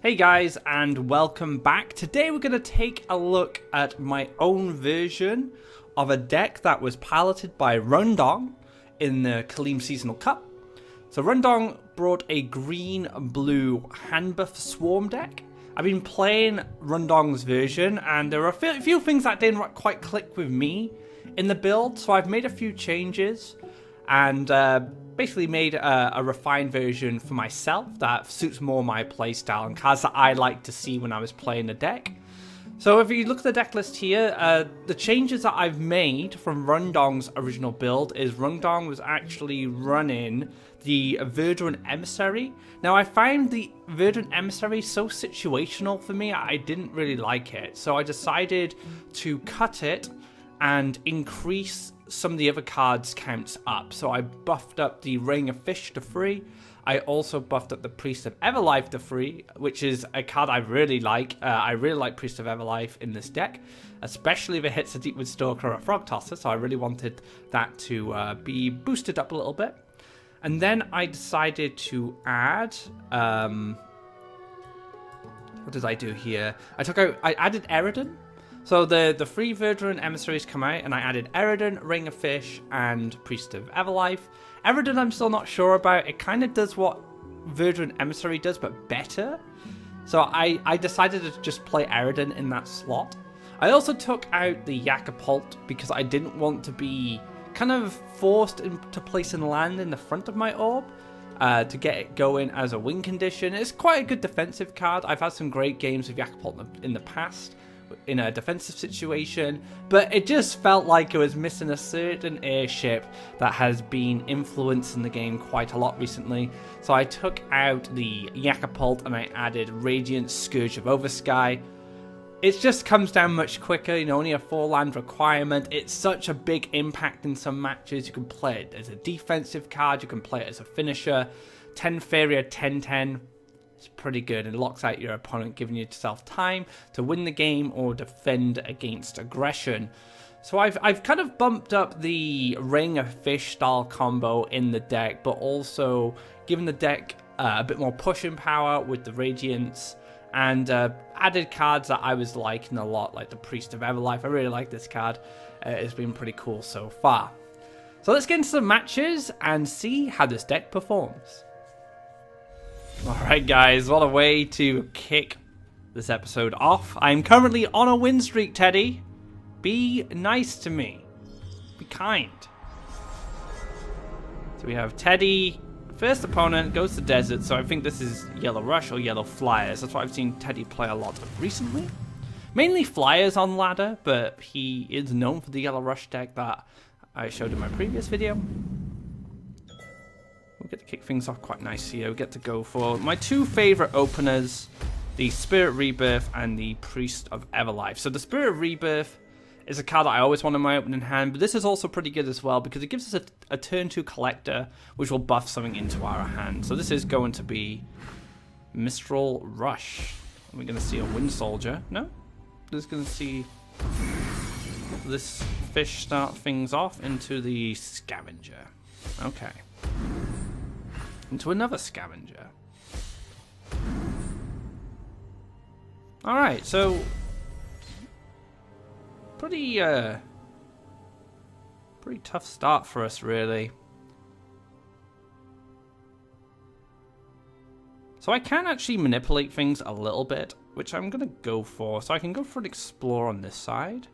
Hey guys, and welcome back. Today we're going to take a look at my own version of a deck that was piloted by Rundong in the Khalim Seasonal Cup. So Rundong brought a green-blue hand buff swarm deck. I've been playing Rundong's version, and there are a few things that didn't quite click with me in the build, so I've made a few changes and basically made a refined version for myself that suits more my playstyle and cards that I like to see when I was playing the deck. So if you look at the deck list here, the changes that I've made from Rundong's original build is Rundong was actually running the Verdant Emissary. Now I find the Verdant Emissary so situational for me, I didn't really like it. So I decided to cut it and increase some of the other cards' counts up. So I buffed up the Ring of Fish to 3. I also buffed up the Priest of Everlife to 3, which is a card I really like. I really like Priest of Everlife in this deck, especially if it hits a Deepwood Stalker or a Frog Tosser, so I really wanted that to be boosted up a little bit. And then I decided to add... what did I do here? I added Eridan. So the 3 Verdant Emissaries come out, and I added Eridan, Ring of Fish, and Priest of Everlife. Eridan I'm still not sure about. It kind of does what Verdant Emissary does, but better. So I decided to just play Eridan in that slot. I also took out the Yakapult because I didn't want to be kind of forced to place and land in the front of my orb to get it going as a win condition. It's quite a good defensive card. I've had some great games with Yakapult in the past in a defensive situation, but it just felt like it was missing a certain airship that has been influencing the game quite a lot recently. So I took out the Yakapult and I added Radiant Scourge of Oversky. It just comes down much quicker, only a 4 land requirement. It's such a big impact in some matches. You can play it as a defensive card, you can play it as a finisher. 10 Faeria, 10-10. It's pretty good. It locks out your opponent, giving yourself time to win the game or defend against aggression. So I've kind of bumped up the Ring of Fish style combo in the deck, but also given the deck a bit more pushing power with the Radiance, and added cards that I was liking a lot, like the Priest of Everlife. I really like this card. It's been pretty cool so far. So let's get into some matches and see how this deck performs. Alright guys, what a way to kick this episode off. I'm currently on a win streak, Teddy. Be nice to me. Be kind. So we have Teddy. First opponent goes to Desert, so I think this is Yellow Rush or Yellow Flyers. That's what I've seen Teddy play a lot of recently. Mainly Flyers on ladder, but he is known for the Yellow Rush deck that I showed in my previous video. We'll get to kick things off quite nice here. We get to go for my 2 favorite openers, the Spirit Rebirth and the Priest of Everlife. So the Spirit Rebirth is a card that I always want in my opening hand, but this is also pretty good as well because it gives us a turn 2 collector, which will buff something into our hand. So this is going to be Mistral Rush. We're going to see a Wind Soldier. No? We're just going to see this fish start things off into the Scavenger. Okay. Into another Scavenger. Alright, so pretty tough start for us, really. So I can actually manipulate things a little bit, which I'm going to go for. So I can go for an Explore on this side.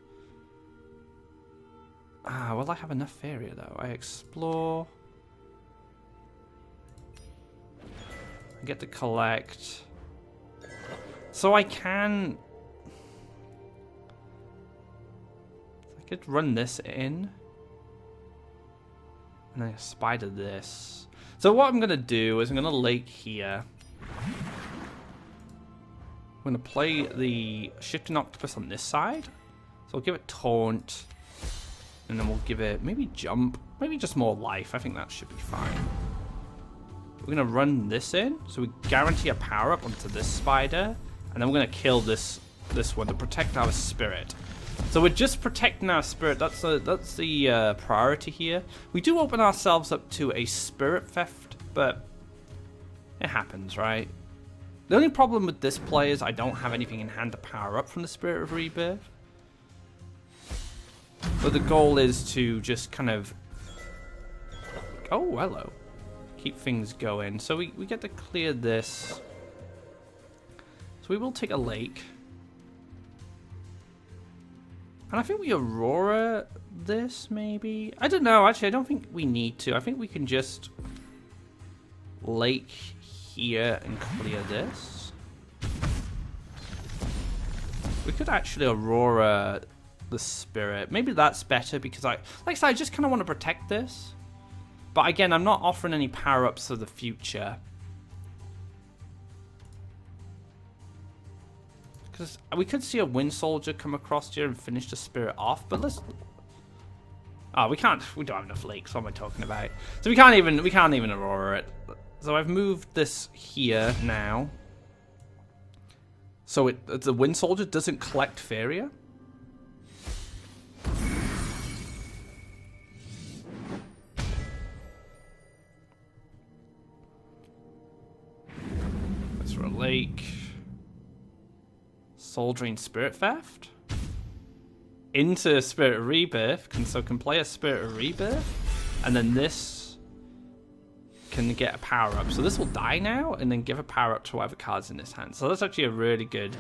Will I have enough Faeria, though? I Explore. I get to collect. So I can... I could run this in. And then spider this. So what I'm going to do is I'm going to lake here. I'm going to play the Shifting Octopus on this side. So I'll give it Taunt. And then we'll give it maybe Jump. Maybe just more life. I think that should be fine. We're going to run this in. So we guarantee a power up onto this spider. And then we're going to kill this one to protect our spirit. So we're just protecting our spirit. That's the priority here. We do open ourselves up to a spirit theft, but it happens, right? The only problem with this play is I don't have anything in hand to power up from the Spirit of Rebirth. But the goal is to just kind of... Oh, hello. Keep things going. So we get to clear this. So we will take a lake. And I think we Aurora this, maybe? I don't know. Actually, I don't think we need to. I think we can just lake here and clear this. We could actually Aurora the Spirit. Maybe that's better because like I said, I just kind of want to protect this. But again, I'm not offering any power-ups for the future. Because we could see a Wind Soldier come across here and finish the Spirit off, but let's... Oh, we can't. We don't have enough lakes. What am I talking about? So we can't even Aurora it. So I've moved this here now. So the Wind Soldier doesn't collect Faeria. That's for a lake. Soul Drain Spirit Theft into Spirit of Rebirth, can play a Spirit of Rebirth, and then this can get a power up. So this will die now, and then give a power up to whatever card's in his hand. So that's actually a really good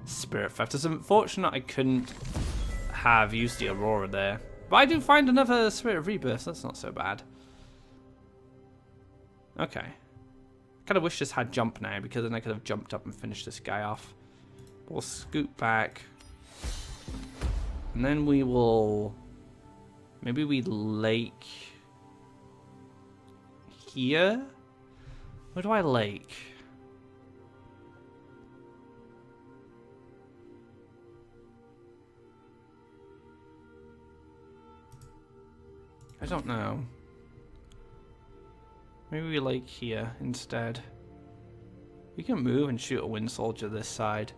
Spirit Theft. It's unfortunate I couldn't have used the Aurora there, but I do find another Spirit of Rebirth. So that's not so bad. Okay, kind of wish this had jump now, because then I could have jumped up and finished this guy off. We'll scoot back. And then we will... Maybe we lake... Here? Where do I lake? I don't know. Maybe we lake here instead. We can move and shoot a Wind Soldier this side.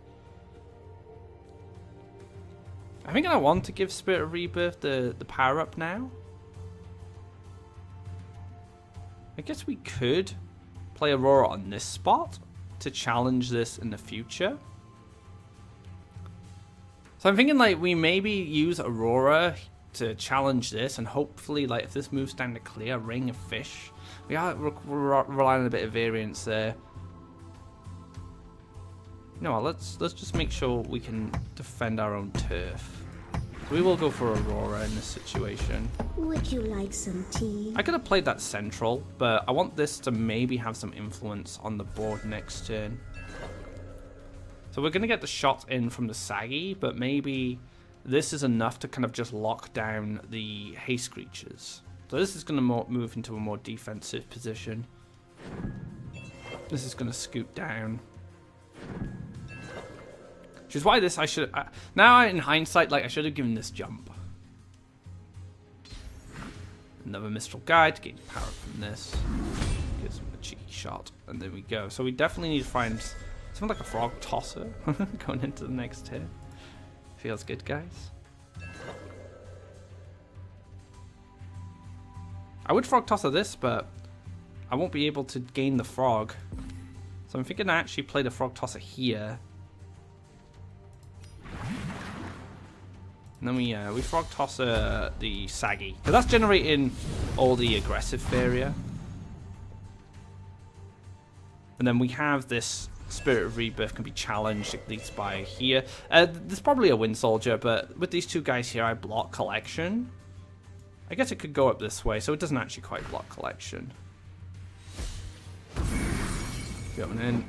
I think I want to give Spirit of Rebirth the power up now. I guess we could play Aurora on this spot to challenge this in the future. So I'm thinking like we maybe use Aurora to challenge this, and hopefully like if this moves down to clear, Ring of Fish. We are relying on a bit of variance there. You know what, let's just make sure we can defend our own turf. We will go for Aurora in this situation. Would you like some tea? I could have played that central, but I want this to maybe have some influence on the board next turn. So we're going to get the shot in from the Saggy, but maybe this is enough to kind of just lock down the haste creatures. So this is going to move into a more defensive position. This is going to scoot down. Which is why this I should... now in hindsight, like I should have given this jump. Another Mistral Guide to gain power from this. Gives him a cheeky shot. And there we go. So we definitely need to find something like a Frog Tosser going into the next turn. Feels good, guys. I would Frog Tosser this, but I won't be able to gain the Frog. So I'm thinking I actually play the Frog Tosser here. And then we Frog Tosser the Saggy. Because that's generating all the aggressive Faeria. And then we have this Spirit of Rebirth can be challenged at least by here. There's probably a Wind Soldier, but with these two guys here, I block Collection. I guess it could go up this way, so it doesn't actually quite block Collection. Going in.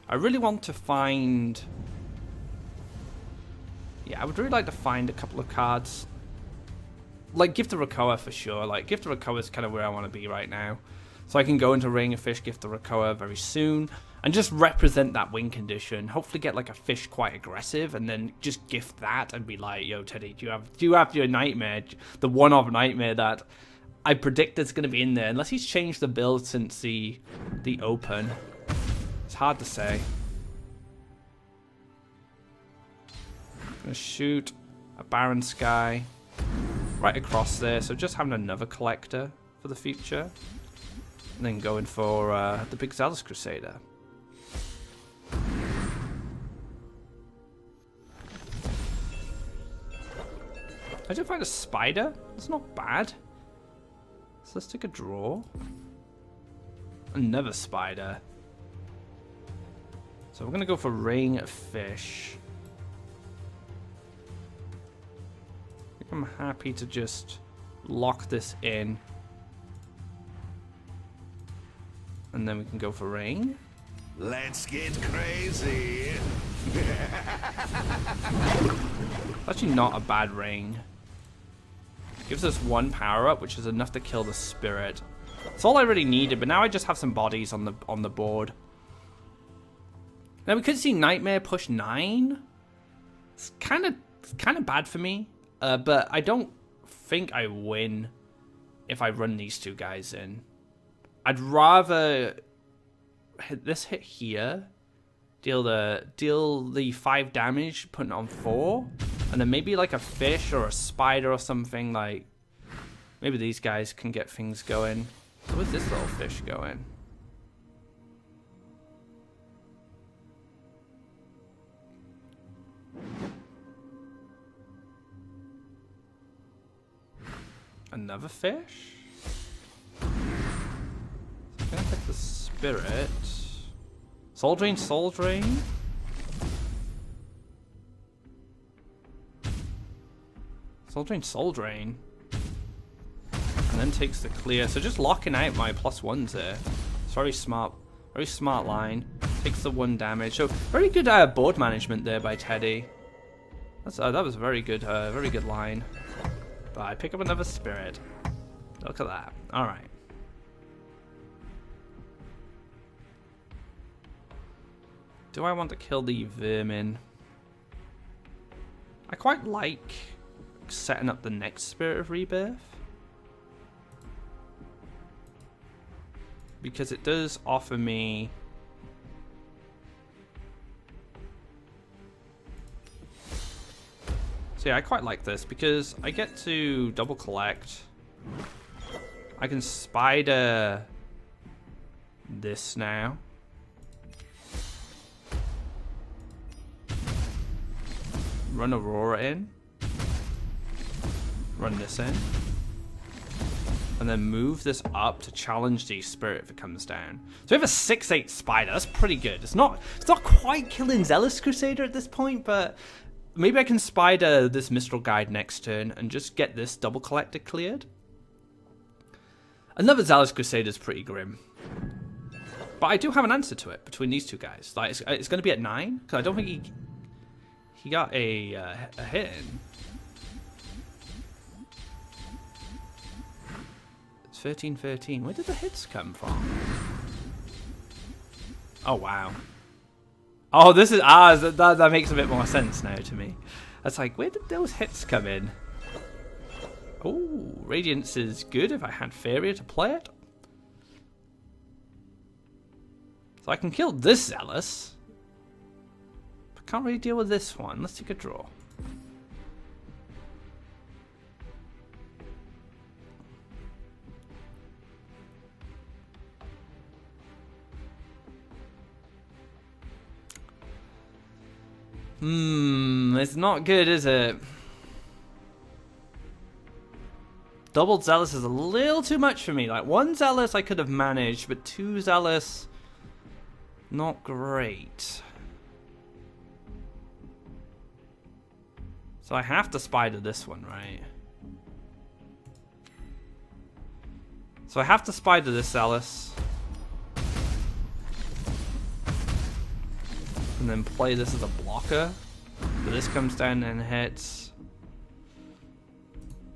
I really want to find... Yeah, I would really like to find a couple of cards. Like Gift of Rakoa for sure. Like Gift of Rakoa is kind of where I want to be right now. So I can go into Ring of Fish, Gift of Rakoa very soon. And just represent that win condition. Hopefully get like a fish quite aggressive. And then just gift that and be like, yo Teddy, do you have your Nightmare? The one-off Nightmare that I predict is going to be in there. Unless he's changed the build since the open. It's hard to say. Gonna shoot a Barren Sky right across there, so just having another collector for the future. And then going for the big Zealous Crusader. I did find a spider. That's not bad. So let's take a draw. Another spider. So we're going to go for ring fish. I think I'm happy to just lock this in. And then we can go for ring. Let's get crazy. Actually not a bad ring. Gives us 1 power up, which is enough to kill the spirit. That's all I really needed, but now I just have some bodies on the board. Now we could see Nightmare push 9. It's kind of bad for me, but I don't think I win if I run these 2 guys in. I'd rather hit this hit here, deal the 5 damage, putting it on 4, and then maybe like a fish or a spider or something. Like maybe these guys can get things going. So where's this little fish going? Another fish? So I'm gonna pick the spirit. Soul Drain, Soul Drain. Soul Drain, Soul Drain. And then takes the clear. So just locking out my +1s there. It's very smart line. Takes the 1 damage. So very good board management there by Teddy. That was very good line. But I pick up another spirit. Look at that. Alright. Do I want to kill the vermin? I quite like setting up the next Spirit of Rebirth, because it does offer me so yeah, I quite like this because I get to double collect. I can spider this now. Run Aurora in. Run this in. And then move this up to challenge the spirit if it comes down. So we have a 6/8 spider. That's pretty good. It's not quite killing Zealous Crusader at this point, but maybe I can spider this Mistral Guide next turn and just get this double collector cleared. Another Zealous Crusader is pretty grim. But I do have an answer to it between these 2 guys. Like it's going to be at 9, because I don't think he got a hit in. It's 13-13. Where did the hits come from? Oh, wow. Oh, this is... that makes a bit more sense now to me. It's like, where did those hits come in? Oh, Radiance is good if I had Faeria to play it. So I can kill this Zealous. Can't really deal with this one. Let's take a draw. It's not good, is it? Doubled Zealous is a little too much for me. Like 1 Zealous I could have managed, but 2 Zealous, not great. So I have to spider this one, right? So I have to spider this Zealous. And then play this as a blocker. So this comes down and hits.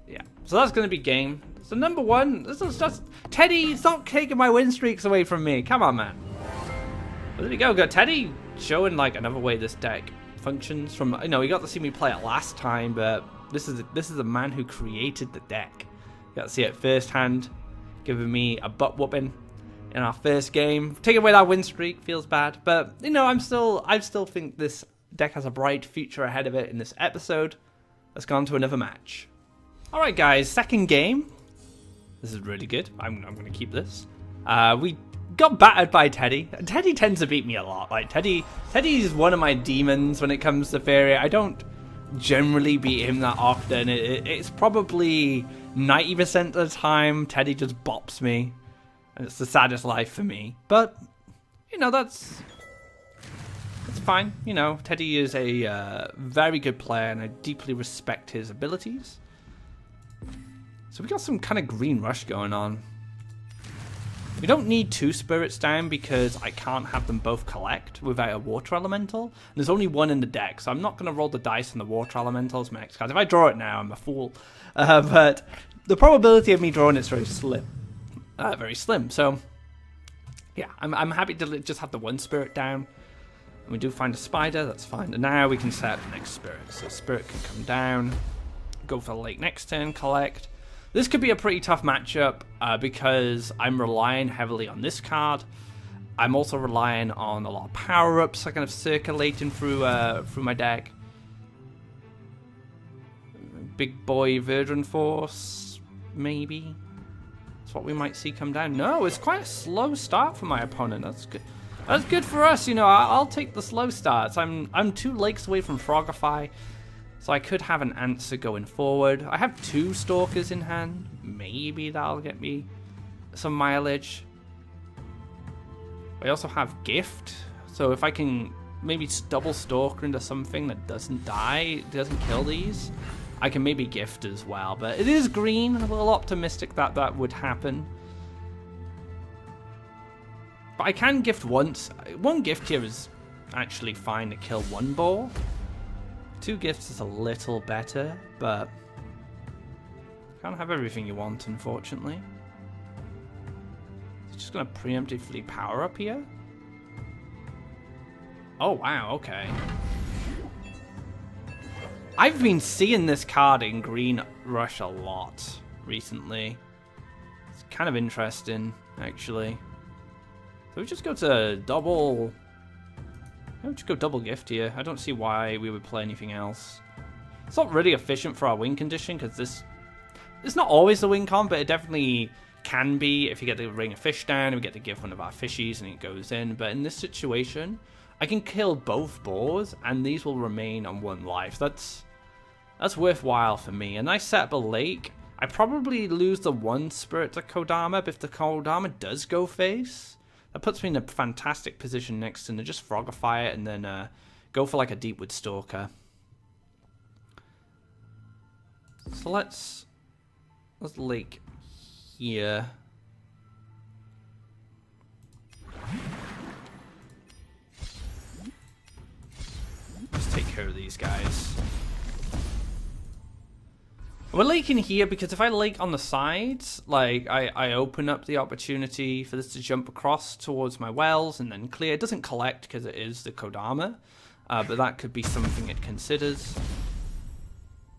Yeah. So that's going to be game. So number 1, this is just... Teddy, stop taking my win streaks away from me. Come on, man. Well, there we go. Got Teddy showing like another way this deck functions. From, you know, we got to see me play it last time, but this is a man who created the deck. You got to see it firsthand, giving me a butt whooping in our first game. Taking away that win streak feels bad, but you know, I still think this deck has a bright future ahead of it. In this episode, let's go on to another match. All right, guys, second game. This is really good. I'm going to keep this. We got battered by Teddy. Teddy tends to beat me a lot. Like Teddy's one of my demons when it comes to Faeria. I don't generally beat him that often. It's probably 90% of the time Teddy just bops me. And it's the saddest life for me. But, you know, that's fine. You know, Teddy is a very good player and I deeply respect his abilities. So we got some kind of green rush going on. We don't need 2 spirits down because I can't have them both collect without a water elemental. There's only 1 in the deck, so I'm not going to roll the dice on the water elementals my next card. If I draw it now, I'm a fool. But the probability of me drawing it's very slim. Very slim. So, yeah, I'm happy to just have the 1 spirit down. And we do find a spider, that's fine. And now we can set the next spirit. So spirit can come down, go for the lake next turn, collect. This could be a pretty tough matchup because I'm relying heavily on this card. I'm also relying on a lot of power-ups kind of circulating through my deck. Big boy Verdant Force, maybe. That's what we might see come down. No, it's quite a slow start for my opponent. That's good. That's good for us, you know. I'll take the slow starts. I'm 2 lakes away from Frogify. So I could have an answer going forward. I have 2 stalkers in hand. Maybe that'll get me some mileage. I also have gift. So if I can maybe double stalker into something that doesn't die, doesn't kill these, I can maybe gift as well. But it is green. I'm a little optimistic that that would happen. But I can gift once. 1 gift here is actually fine to kill 1 boar. 2 gifts is a little better, but can't have everything you want, unfortunately. It's just going to preemptively power up here. Oh, wow, okay. I've been seeing this card in Green Rush a lot recently. It's kind of interesting, actually. So we just go to double... I would just go double gift here. I don't see why we would play anything else. It's not really efficient for our win condition because this... It's not always the win con, but it definitely can be if you get the ring of fish down and we get to give one of our fishies and it goes in. But in this situation, I can kill both boars and these will remain on 1 life. That's worthwhile for me. And I set up a lake. I probably lose the 1 spirit to Kodama, but if the Kodama does go face... That puts me in a fantastic position next turn to just Frogify it and then go for like a Deepwood Stalker. So let's lake here. Let's take care of these guys. We're laking here because if I lake on the sides, like I open up the opportunity for this to jump across towards my wells and then clear. It doesn't collect because it is the Kodama, but that could be something it considers.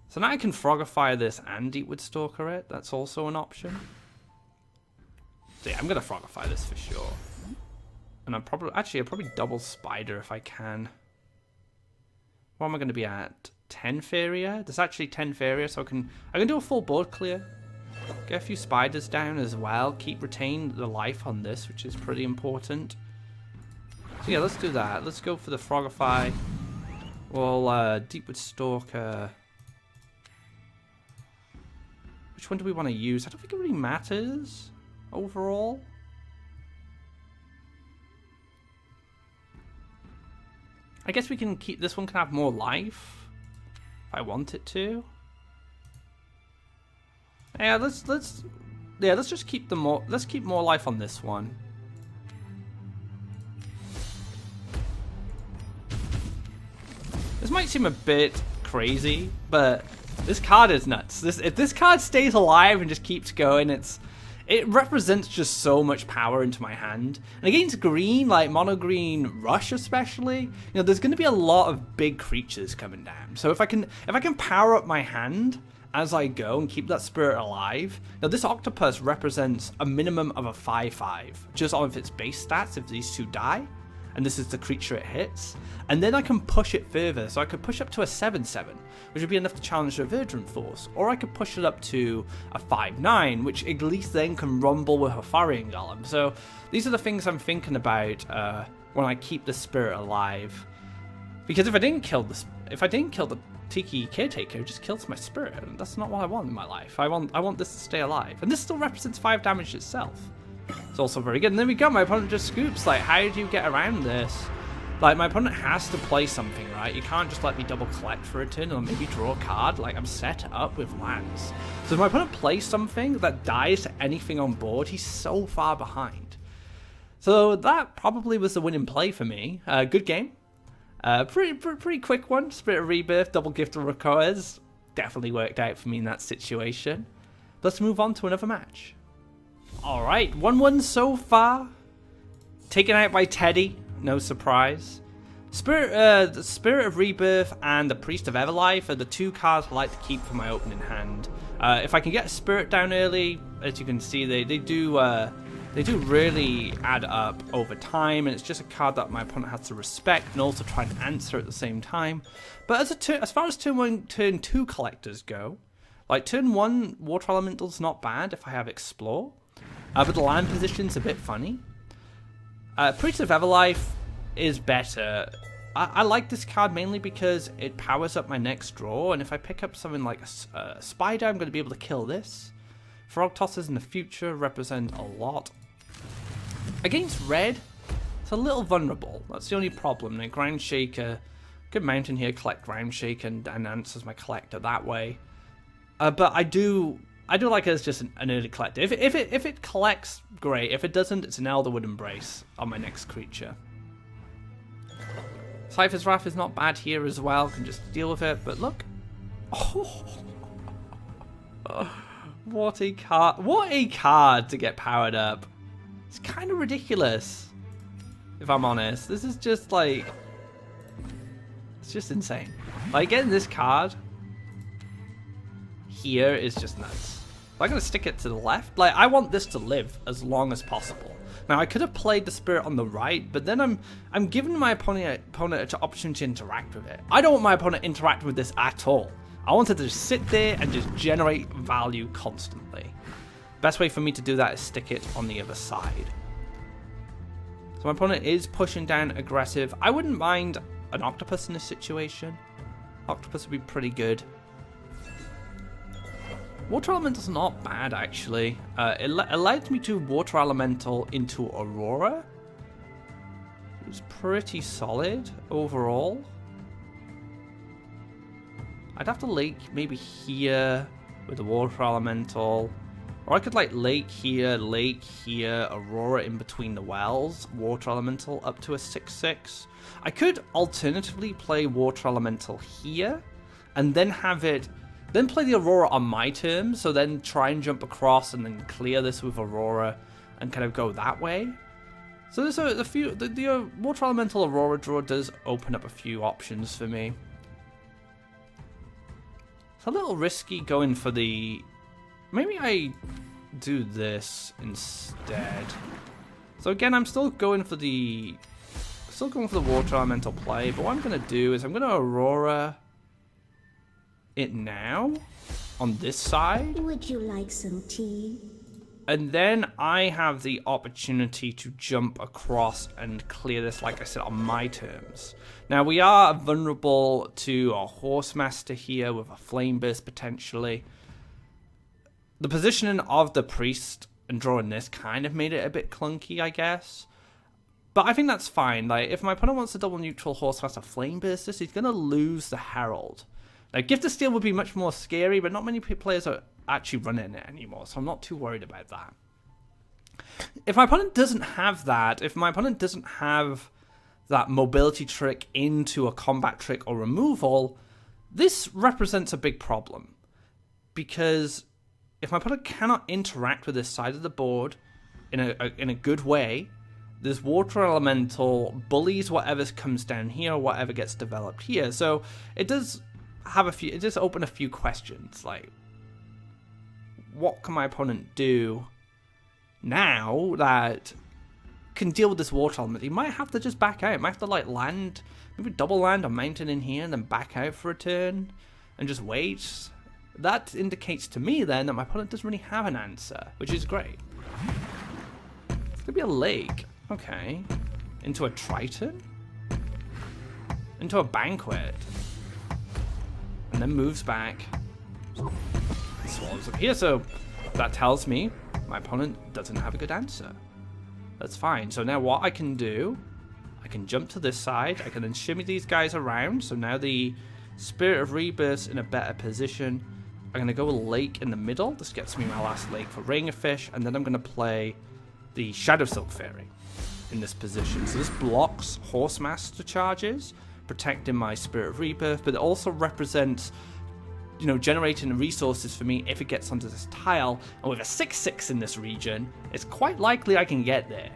So now I can Frogify this and Deepwood Stalker it. That's also an option. So yeah, I'm gonna Frogify this for sure. And I'll probably double Spider if I can. What am I going to be at? 10 Faeria? There's actually 10 Faeria, so I can do a full board clear. Get a few spiders down as well. Retain the life on this, which is pretty important. So yeah, let's do that. Let's go for the Frogify. We'll Deepwood Stalker. Which one do we want to use? I don't think it really matters overall. I guess we can keep this one can have more life. I want it to. Yeah, let's just keep let's keep more life on this one. This might seem a bit crazy, but this card is nuts. If this card stays alive and just keeps going, it represents just so much power into my hand. And against green, like mono green rush especially, there's going to be a lot of big creatures coming down. So if I can power up my hand as I go and keep that spirit alive. Now this octopus represents a minimum of a 5/5 just off its base stats if these two die. and this is the creature it hits. And then I can push it further, so I could push up to a 7/7, which would be enough to challenge the Verdant Force, or I could push it up to a 5/9, which at least then can rumble with a Faeria Golem. So these are the things I'm thinking about when I keep the spirit alive. Because if I didn't kill the Tiki Caretaker, it just kills my spirit, and that's not what I want in my life. I want this to stay alive, and this still represents 5 damage itself. It's also very good. And then we go, my opponent just scoops. Like, how do you get around this? Like, my opponent has to play something, right? You can't just let me double collect for a turn or maybe draw a card. Like, I'm set up with lands. So if my opponent plays something that dies to anything on board, he's so far behind. So that probably was the winning play for me. Good game. Pretty quick one. Spirit of Rebirth, double gift of Recours. Definitely worked out for me in that situation. Let's move on to another match. Alright, 1-1 so far. Taken out by Teddy. No surprise. The Spirit of Rebirth and the Priest of Everlife are the 2 cards I like to keep for my opening hand. If I can get a Spirit down early, as you can see, they do really add up over time, and it's just a card that my opponent has to respect and also try and answer at the same time. But as far as turn 1, turn 2 collectors go, like turn 1 Water Elemental's not bad if I have Explore, but the land position's a bit funny. Priest of Everlife is better. I like this card mainly because it powers up my next draw, and if I pick up something like a Spider, I'm going to be able to kill this. Frog Tossers in the future represent a lot. Against red, it's a little vulnerable. That's the only problem. Now, Ground Shaker, good mountain here, collect Ground Shaker and answers my collector that way. But I do like it as just an early collector. If it collects, great. If it doesn't, it's an Elderwood Embrace on my next creature. Cypher's Wrath is not bad here as well. Can just deal with it. But look, what a card! What a card to get powered up. It's kind of ridiculous, if I'm honest. This is just like, it's just insane. Like, getting this card here is just nuts. I'm going to stick it to the left. Like, I want this to live as long as possible. Now, I could have played the Spirit on the right, but then I'm giving my opponent an opportunity to interact with it. I don't want my opponent to interact with this at all. I want it to just sit there and just generate value constantly. Best way for me to do that is stick it on the other side. So my opponent is pushing down aggressive. I wouldn't mind an Octopus in this situation. Octopus would be pretty good. Water Elemental's not bad, actually. It allowed me to Water Elemental into Aurora. It was pretty solid overall. I'd have to lake maybe here with the Water Elemental. Or I could like lake here, Aurora in between the wells, Water Elemental up to a 6/6. I could alternatively play Water Elemental here, and then then play the Aurora on my terms, so then try and jump across and then clear this with Aurora and kind of go that way. So there's a few, the Water Elemental Aurora draw does open up a few options for me. It's a little risky going for the... Maybe I do this instead. So again, I'm still going for the Water Elemental play, but what I'm going to do is I'm going to Aurora it now on this side. Would you like some tea? And then I have the opportunity to jump across and clear this, like I said, on my terms. Now, we are vulnerable to a Horsemaster here with a Flame Burst potentially. The positioning of the Priest and drawing this kind of made it a bit clunky, I guess. But I think that's fine. Like, if my opponent wants to double neutral Horsemaster Flame Burst this, he's going to lose the Herald. Now, Gift of Steel would be much more scary, but not many players are actually running it anymore, so I'm not too worried about that. If my opponent doesn't have that, if my opponent doesn't have that mobility trick into a combat trick or removal, this represents a big problem. Because if my opponent cannot interact with this side of the board in a good way, this Water Elemental bullies whatever comes down here or whatever gets developed here. So it does have it does open a few questions, like, what can my opponent do now that can deal with this water element, he might have to just back out. He might have to like land, maybe double land a mountain in here and then back out for a turn and just wait. That indicates to me then that my opponent doesn't really have an answer, which is great. It's gonna be a lake. Okay. Into a Triton? Into a Banquet. And then moves back. Swallows up here, so that tells me my opponent doesn't have a good answer. That's fine. So now what I can do, I can jump to this side, I can then shimmy these guys around, so now the Spirit of Rebirth's in a better position. I'm going to go a lake in the middle. This gets me my last lake for Ring of Fish, and then I'm going to play the Shadow Silk Fairy in this position. So this blocks Horsemaster charges, protecting my Spirit of Rebirth, but it also represents, you know, generating the resources for me if it gets onto this tile. And with a 6/6 in this region, it's quite likely I can get there.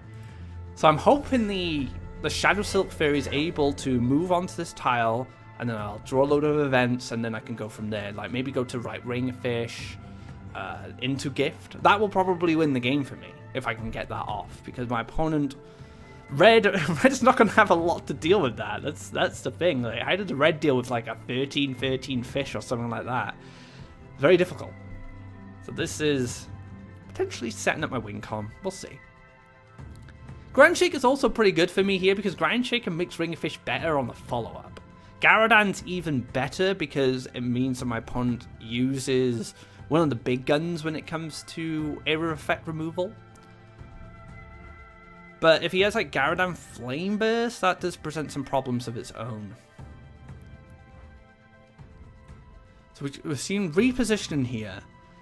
So I'm hoping the Shadow Silk Fairy is able to move onto this tile, and then I'll draw a load of events, and then I can go from there. Like maybe go to Ring of Fish, into Gift. That will probably win the game for me if I can get that off, because my opponent, Red's not going to have a lot to deal with that. That's the thing. Like, how did the Red deal with like a 13/13 fish or something like that? Very difficult. So this is potentially setting up my win con. We'll see. Ground Shake is also pretty good for me here because Ground Shaker makes Ring of Fish better on the follow-up. Garadan's even better because it means that my opponent uses one of the big guns when it comes to area effect removal. But if he has like Garadan Flame Burst, that does present some problems of its own. So we're seeing repositioning here.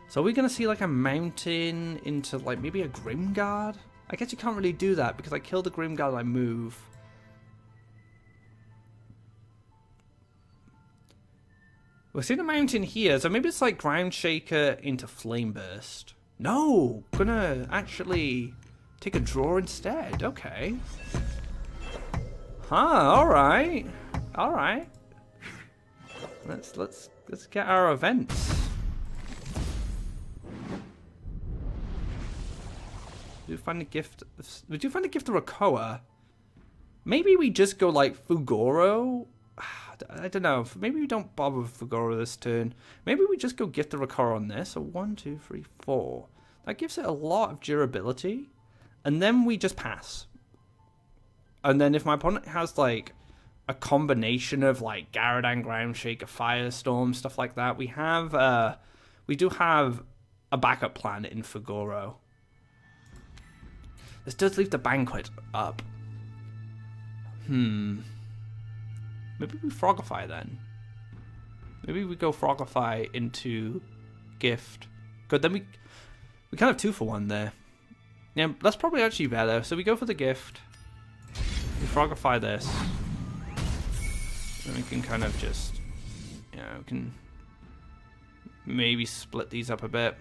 So are we going to see like a mountain into like maybe a Grimguard? I guess you can't really do that because I killed the Grimguard and I move. We're seeing a mountain here, so maybe it's like Ground Shaker into Flame Burst. No! Gonna actually take a draw instead. Okay. Huh, alright. Alright. Let's get our events. We do find a gift of Rakoa. Maybe we just go like Fugoro. I don't know. Maybe we don't bother with Fugoro this turn. Maybe we just go Gift of Rakoa on this. So 1, 2, 3, 4. That gives it a lot of durability. And then we just pass. And then if my opponent has like a combination of like Garadan, Ground Shaker, Firestorm, stuff like that, we do have a backup plan in Fugoro. This does leave the Banquet up. Maybe we Frogify then. Maybe we go Frogify into Gift. Good, then we kind of 2 for 1 there. Yeah, that's probably actually better. So we go for the Gift. We Frogify this. Then we can kind of just, you know, we can maybe split these up a bit.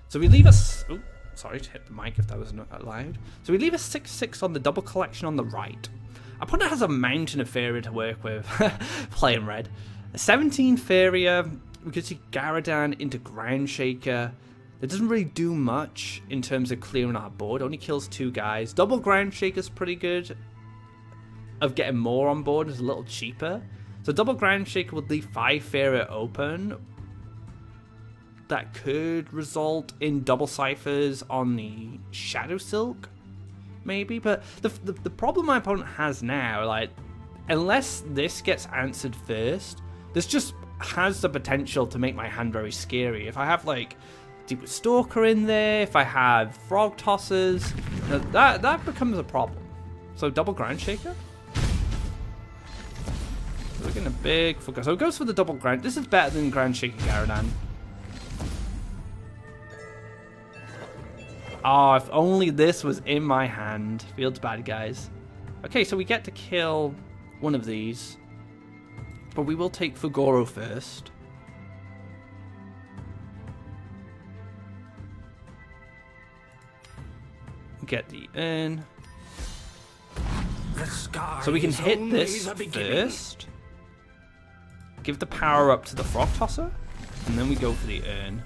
So we leave us. Oh, sorry to hit the mic if that was not allowed. So we leave a 6/6 on the double collection on the right. Our opponent has a mountain of Faeria to work with, playing red. A 17 Faeria, we could see Garadan into Ground Shaker. It doesn't really do much in terms of clearing our board, only kills 2 guys. Double Ground Shaker's pretty good. Of getting more on board is a little cheaper. So double Ground Shaker would leave 5 Faeria open. That could result in double ciphers on the Shadow Silk. Maybe, but the problem my opponent has now, like, unless this gets answered first, this just has the potential to make my hand very scary. If I have like Deep Stalker in there, if I have Frog Tossers, that becomes a problem. So double Ground Shaker. We're getting a big focus. So it goes for the double Ground. This is better than Ground Shaker Garadan. Oh, if only this was in my hand. Feels bad, guys. Okay, so we get to kill one of these. But we will take Fugoro first. Get the urn. So we can hit this first. Give the power up to the Frog Tosser. And then we go for the urn.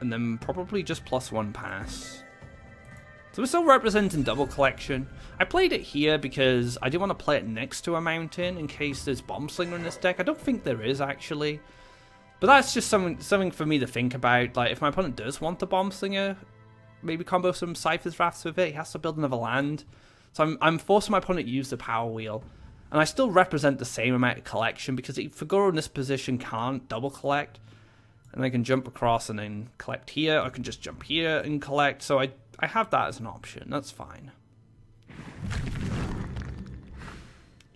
and then probably just +1 pass. So we're still representing double collection. I played it here because I didn't want to play it next to a mountain in case there's Bomb Slinger in this deck. I don't think there is, actually. But that's just something for me to think about. Like, if my opponent does want the Bomb Slinger, maybe combo some Cypher's Wraths with it. He has to build another land. So I'm forcing my opponent to use the Power Wheel. And I still represent the same amount of collection because Fugoro in this position can't double collect. And I can jump across and then collect here. I can just jump here and collect. So I have that as an option. That's fine.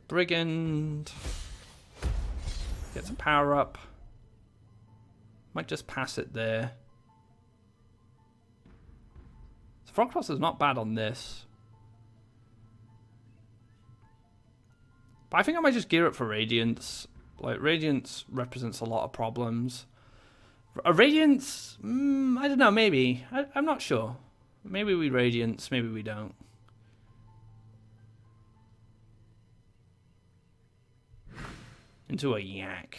Brigand. Gets a power up. Might just pass it there. So Frog Toss is not bad on this. But I think I might just gear up for Radiance. Like, Radiance represents a lot of problems. A Radiance, I don't know, maybe. I'm not sure. Maybe we Radiance, maybe we don't. Into a Yak.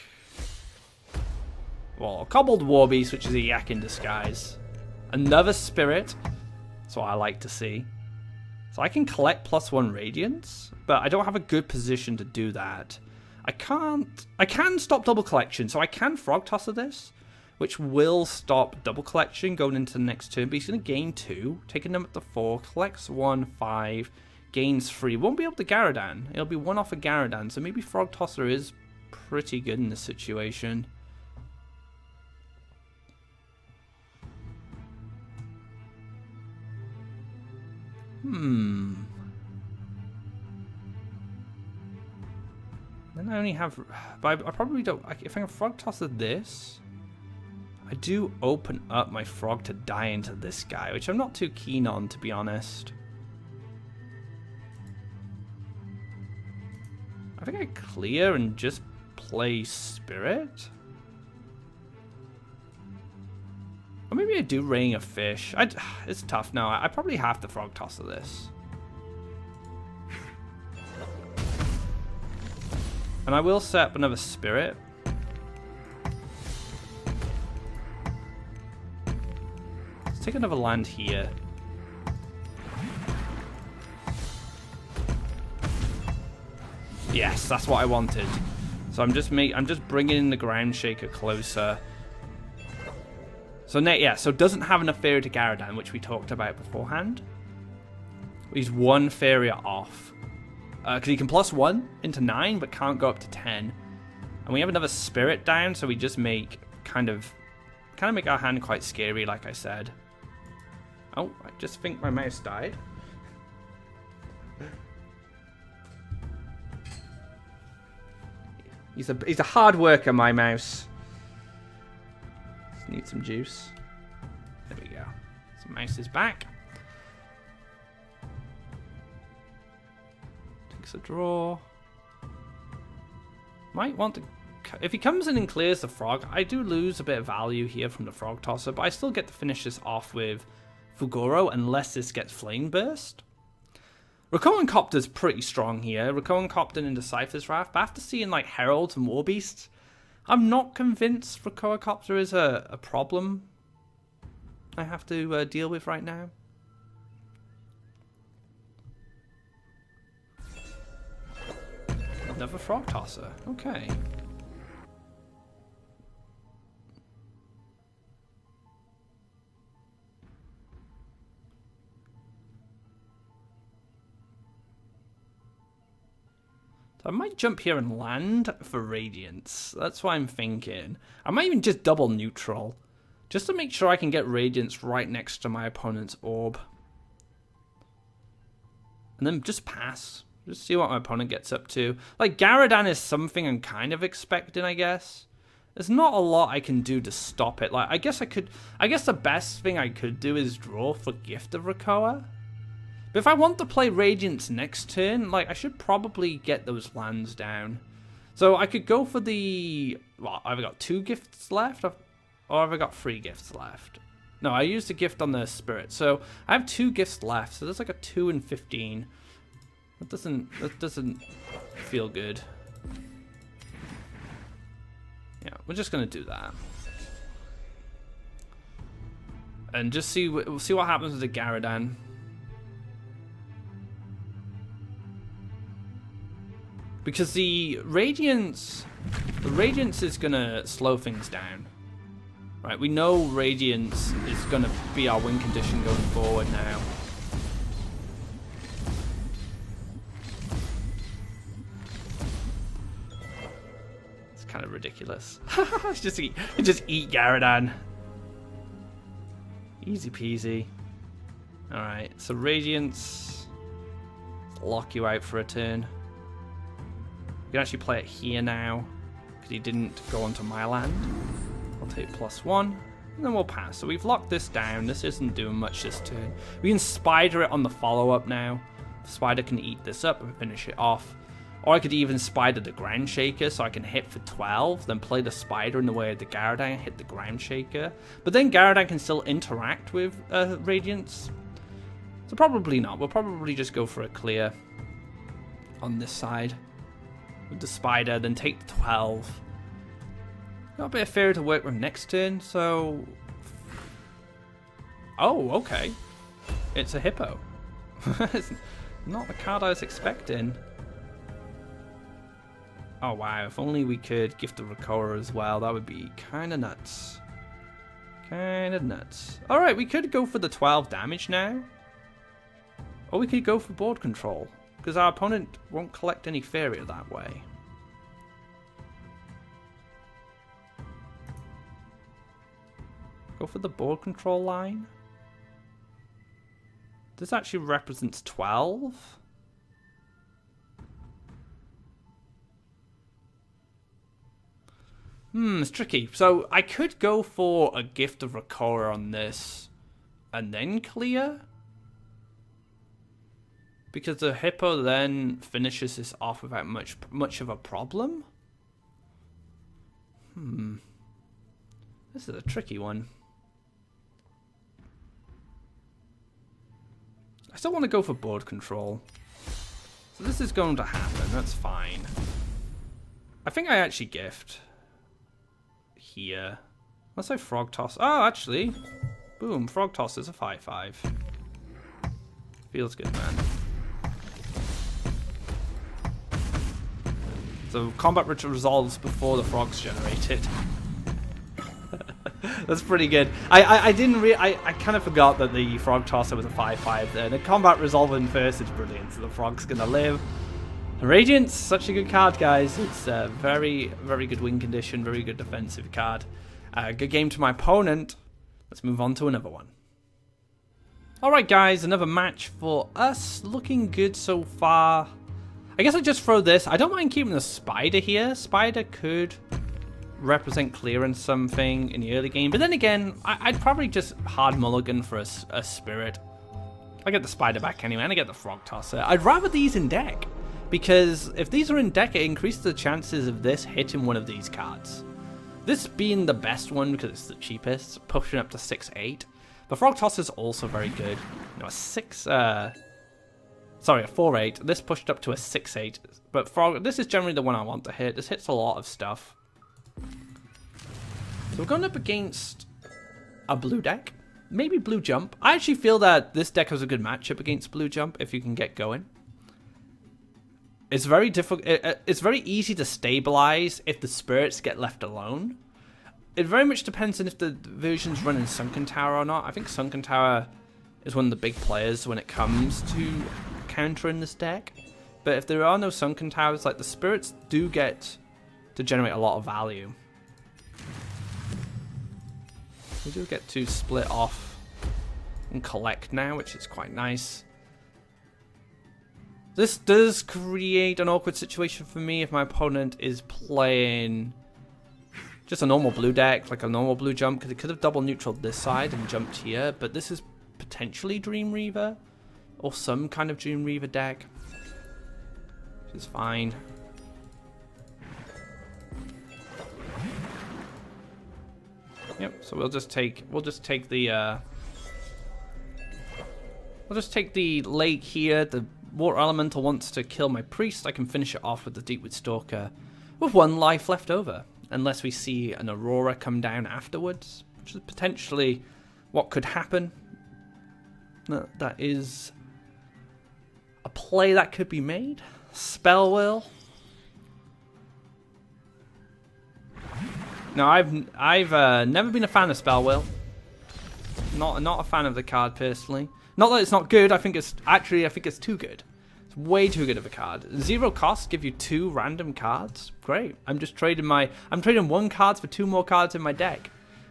Well, a Cobbled Warbeast, which is a Yak in disguise. Another Spirit. That's what I like to see. So I can collect +1 Radiance, but I don't have a good position to do that. I can stop double collection, so I can Frog Tosser this, which will stop double collection going into the next turn, but he's going to gain 2, taking them up to 4, collects 1, 5, gains 3. Won't be able to Garadan. It'll be 1 off of Garadan, so maybe Frog Tosser is pretty good in this situation. Then I only have... But I probably don't... If I can Frog Tosser this... I do open up my Frog to die into this guy, which I'm not too keen on, to be honest. I think I clear and just play Spirit. Or maybe I do Raining a Fish. It's tough now. I probably have to Frog Tosser this. And I will set up another Spirit. Let's take another land here. Yes, that's what I wanted. So I'm just bringing in the Ground Shaker closer. So yeah, so doesn't have enough Faeria to Garadan, which we talked about beforehand. He's 1 Faeria off. Because he can +1 into 9, but can't go up to 10. And we have another Spirit down, so we just make kind of make our hand quite scary, like I said. Oh, I just think my mouse died. He's a hard worker, my mouse. Just need some juice. There we go. So mouse is back. Takes a draw. Might want to... If he comes in and clears the Frog, I do lose a bit of value here from the Frog Tosser, but I still get to finish this off with Fugoro unless this gets Flame Burst. Rakoan Copter's pretty strong here. Rakoan Copter into Cypher's Wrath, but after seeing like Heralds and Warbeasts, I'm not convinced Rakoan Copter is a problem I have to deal with right now. Another Frog Tosser. Okay. So I might jump here and land for Radiance. That's what I'm thinking. I might even just double neutral. Just to make sure I can get Radiance right next to my opponent's orb. And then just pass. Just see what my opponent gets up to. Like, Garadan is something I'm kind of expecting, I guess. There's not a lot I can do to stop it. Like, I guess the best thing I could do is draw for Gift of Rakoa. But if I want to play Radiance next turn, like, I should probably get those lands down. So I could go for the... Well, I've got 2 gifts left, or have I got 3 gifts left? No, I used a gift on the Spirit. So I have 2 gifts left, so that's like a 2 and 15. That doesn't feel good. Yeah, we're just going to do that. And just see what happens with the Garadan. Because the Radiance is gonna slow things down. Right, we know Radiance is gonna be our win condition going forward now. It's kind of ridiculous. just eat Garadan. Easy peasy. Alright, so Radiance. Lock you out for a turn. You can actually play it here now, because he didn't go onto my land. I'll take +1, and then we'll pass. So we've locked this down. This isn't doing much this turn. We can Spider it on the follow-up now. The Spider can eat this up and finish it off. Or I could even Spider the Ground Shaker, so I can hit for 12, then play the Spider in the way of the Garadan, hit the Ground Shaker. But then Garadan can still interact with Radiance. So probably not. We'll probably just go for a clear on this side with the Spider, then take the 12. Got a bit of Faeria to work with next turn, so... Oh, okay. It's a Hippo. It's not the card I was expecting. Oh wow, if only we could gift the Recorder as well, that would be kind of nuts. Kind of nuts. Alright, we could go for the 12 damage now. Or we could go for board control, because our opponent won't collect any Faeria that way. Go for the board control line. This actually represents 12. It's tricky. So I could go for a Gift of Recorder on this and then clear. Because the Hippo then finishes this off without much of a problem. This is a tricky one. I still want to go for board control. So this is going to happen. That's fine. I think I actually gift here. Let's say Frog Toss. Oh, actually. Boom. Frog Toss is a 5/5. Feels good, man. So combat resolves before the frogs generated. That's pretty good. I kind of forgot that the Frog Tosser was a 5/5 there. The combat resolving first is brilliant, so the frog's gonna live. Radiance, such a good card, guys. It's a very, very good win condition, very good defensive card. Good game to my opponent. Let's move on to another one. Alright guys, another match for us. Looking good so far. I guess I just throw this. I don't mind keeping the Spider here. Spider could represent clearance something in the early game. But then again, I'd probably just hard mulligan for a Spirit. I get the Spider back anyway, and I get the Frog Tosser. I'd rather these in deck. Because if these are in deck, it increases the chances of this hitting one of these cards. This being the best one because it's the cheapest, pushing up to 6/8. The Frog Tosser is also very good. You know, a 4/8. This pushed up to a 6/8. But this is generally the one I want to hit. This hits a lot of stuff. So we're going up against a blue deck. Maybe blue jump. I actually feel that this deck has a good matchup against blue jump if you can get going. It's very difficult. It's very easy to stabilize if the spirits get left alone. It very much depends on if the version's running Sunken Tower or not. I think Sunken Tower is one of the big players when it comes to countering this deck. But if there are no Sunken Towers, like the spirits do get to generate a lot of value. We do get to split off and collect now, which is quite nice. This does create an awkward situation for me if my opponent is playing just a normal blue deck, like a normal blue jump, because it could have double neutraled this side and jumped here, but this is potentially Dream Reaver, or some kind of Dream Reaver deck, which is fine. Yep, so we'll just take the lake here. The Water Elemental wants to kill my Priest. I can finish it off with the Deepwood Stalker with 1 life left over. Unless we see an Aurora come down afterwards, which is potentially what could happen. That is a play that could be made. Spell Will. No, I've never been a fan of Spell Will. Not a fan of the card personally. Not that it's not good. I think it's too good. It's way too good of a card. 0 cost, give you 2 random cards. Great. I'm trading 1 card for 2 more cards in my deck,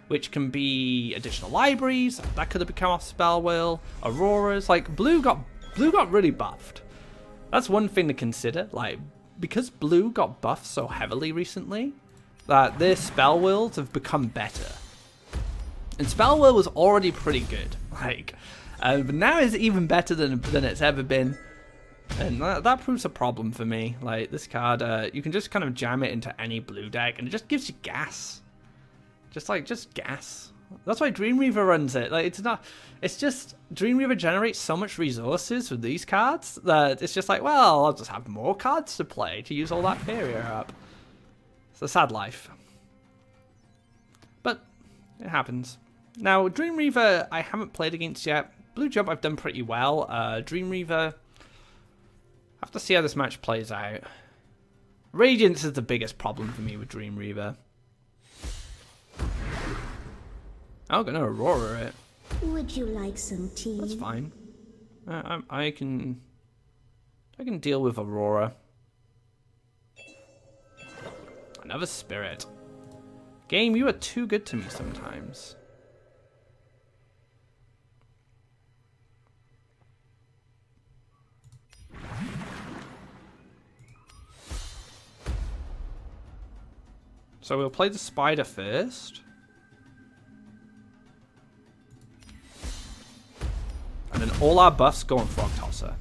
which can be additional libraries. That could have become off Spell Will, Auroras. Like blue got really buffed. That's one thing to consider. Like because blue got buffed so heavily recently, that their Spell Wills have become better. And Spell Will was already pretty good. Like, but now it's even better than it's ever been. And that proves a problem for me. Like this card, you can just kind of jam it into any blue deck, and it just gives you gas. Just gas. That's why Dream Reaver runs it. Like it's just Dream Reaver generates so much resources with these cards that it's just like, well, I'll just have more cards to play to use all that Faeria up. It's a sad life, but it happens. Now Dream Reaver, I haven't played against yet. Blue Jump, I've done pretty well. Dream Reaver, I have to see how this match plays out. Radiance is the biggest problem for me with Dream Reaver. I'm gonna Aurora it. Would you like some tea? That's fine. I can deal with Aurora. Another Spirit. Game, you are too good to me sometimes. So we'll play the Spider first. And then all our buffs go on Frog Tosser.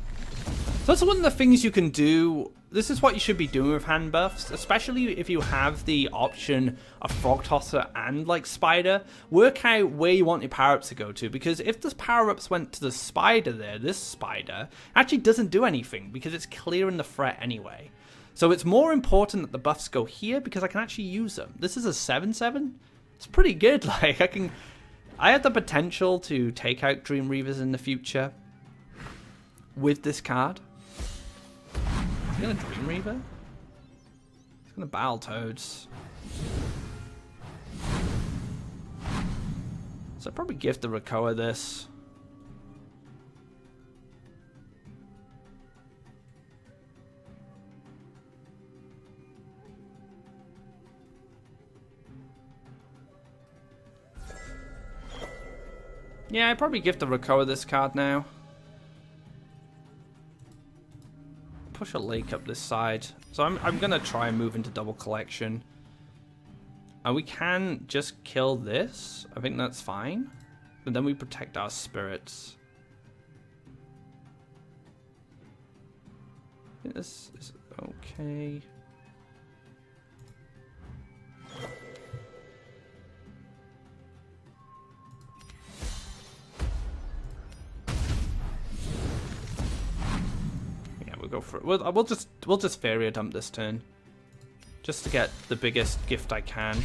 So that's one of the things you can do. This is what you should be doing with hand buffs, especially if you have the option of Frog Tosser and like Spider. Work out where you want your power-ups to go to, because if the power-ups went to the Spider there, this Spider actually doesn't do anything because it's clearing the threat anyway. So it's more important that the buffs go here because I can actually use them. This is a 7/7. It's pretty good. Like I have the potential to take out Dream Reavers in the future with this card. Is he gonna Dream Reaver? He's gonna Battletoads. So I'd probably give the Rakoa this. Yeah, I'd probably give the Rakoa this card now. Push a lake up this side. So I'm going to try and move into double collection. And we can just kill this. I think that's fine. But then we protect our spirits. I think this is okay. Go for it. We'll just Faeria dump this turn, just to get the biggest gift I can.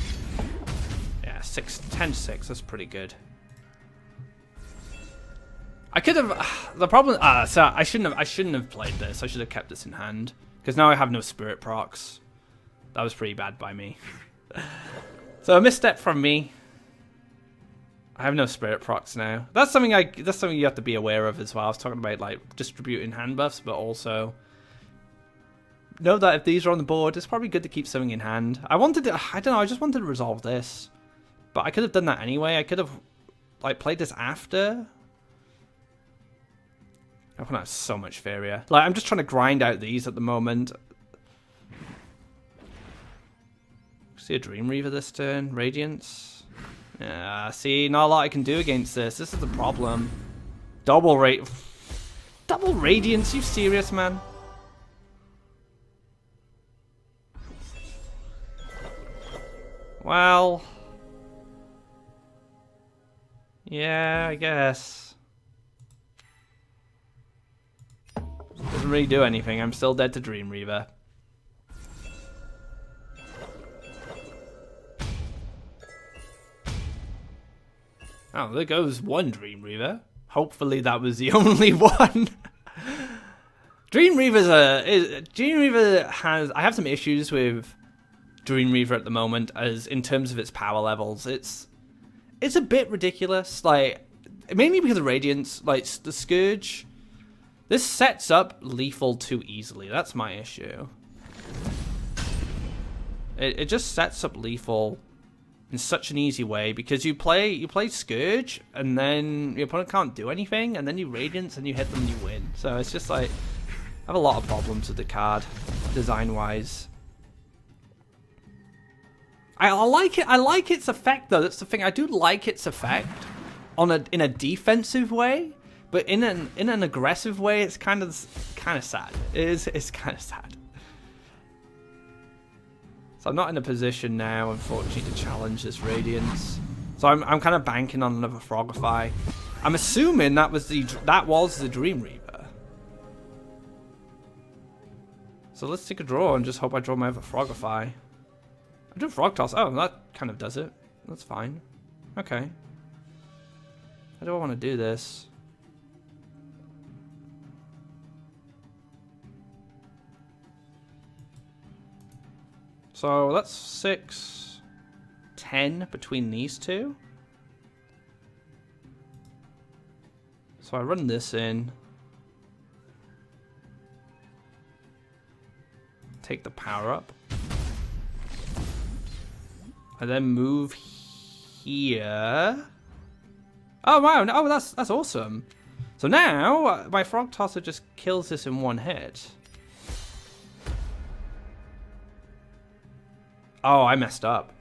Yeah, 10-6. That's pretty good. I could have the problem. So I shouldn't have played this. I should have kept this in hand because now I have no spirit procs. That was pretty bad by me. So a misstep from me. I have no spirit procs now. That's something you have to be aware of as well. I was talking about like distributing hand buffs, but also know that if these are on the board, it's probably good to keep something in hand. I just wanted to resolve this, but I could have done that anyway. I could have like played this after. I want to have so much Faeria. Like I'm just trying to grind out these at the moment. See a Dream Reaver this turn, Radiance. Yeah, see, not a lot I can do against this. This is the problem. Double Radiance, you serious, man? Well, yeah, I guess. Doesn't really do anything. I'm still dead to Dream Reaver. Oh, there goes one Dream Reaver. Hopefully that was the only one. Dream Reaver has... I have some issues with Dream Reaver at the moment, as in terms of its power levels. It's a bit ridiculous, like, mainly because of Radiance, like, the Scourge. This sets up lethal too easily. That's my issue. It just sets up lethal in such an easy way, because you play Scourge, and then your opponent can't do anything, and then you Radiance, and you hit them and you win. So it's just like, I have a lot of problems with the card, design-wise. I like it. I like its effect, though. That's the thing. I do like its effect in a defensive way, but in an aggressive way, it's kind of sad. It's kind of sad. So I'm not in a position now, unfortunately, to challenge this Radiance. So I'm kind of banking on another Frogify. I'm assuming that was the Dream Reaver. So let's take a draw and just hope I draw my other Frogify. I do Frog Toss. Oh, that kind of does it. That's fine. Okay. How do I want to do this? So that's 6, 10 between these two. So I run this in. Take the power up. I then move here. Oh wow! Oh, that's awesome. So now my Frog Tosser just kills this in one hit. Oh, I messed up.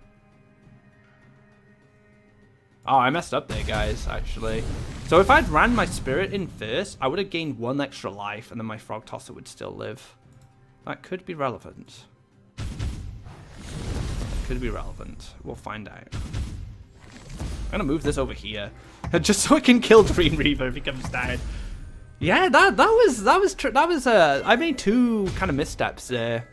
Oh, I messed up there, guys, actually. So if I'd ran my Spirit in first, I would have gained 1 extra life, and then my Frog Tosser would still live. That could be relevant. Could be relevant. We'll find out. I'm gonna move this over here, just so I can kill Dream Reaver if he comes down. Yeah, that was I made 2 kind of missteps there.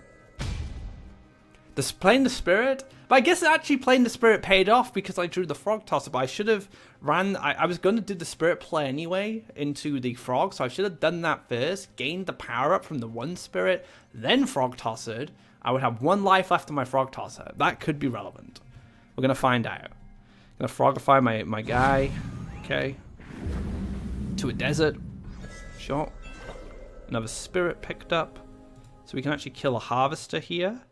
Playing the Spirit, but I guess actually playing the Spirit paid off because I drew the Frog Tosser. But I should have ran. I was going to do the Spirit play anyway into the Frog, so I should have done that first, gained the power up from the 1 Spirit, then Frog Tossered. I would have 1 life left on my Frog Tosser. That could be relevant. We're gonna find out. I'm gonna Frogify my guy. Okay. To a desert. Sure. Another Spirit picked up, so we can actually kill a Harvester here.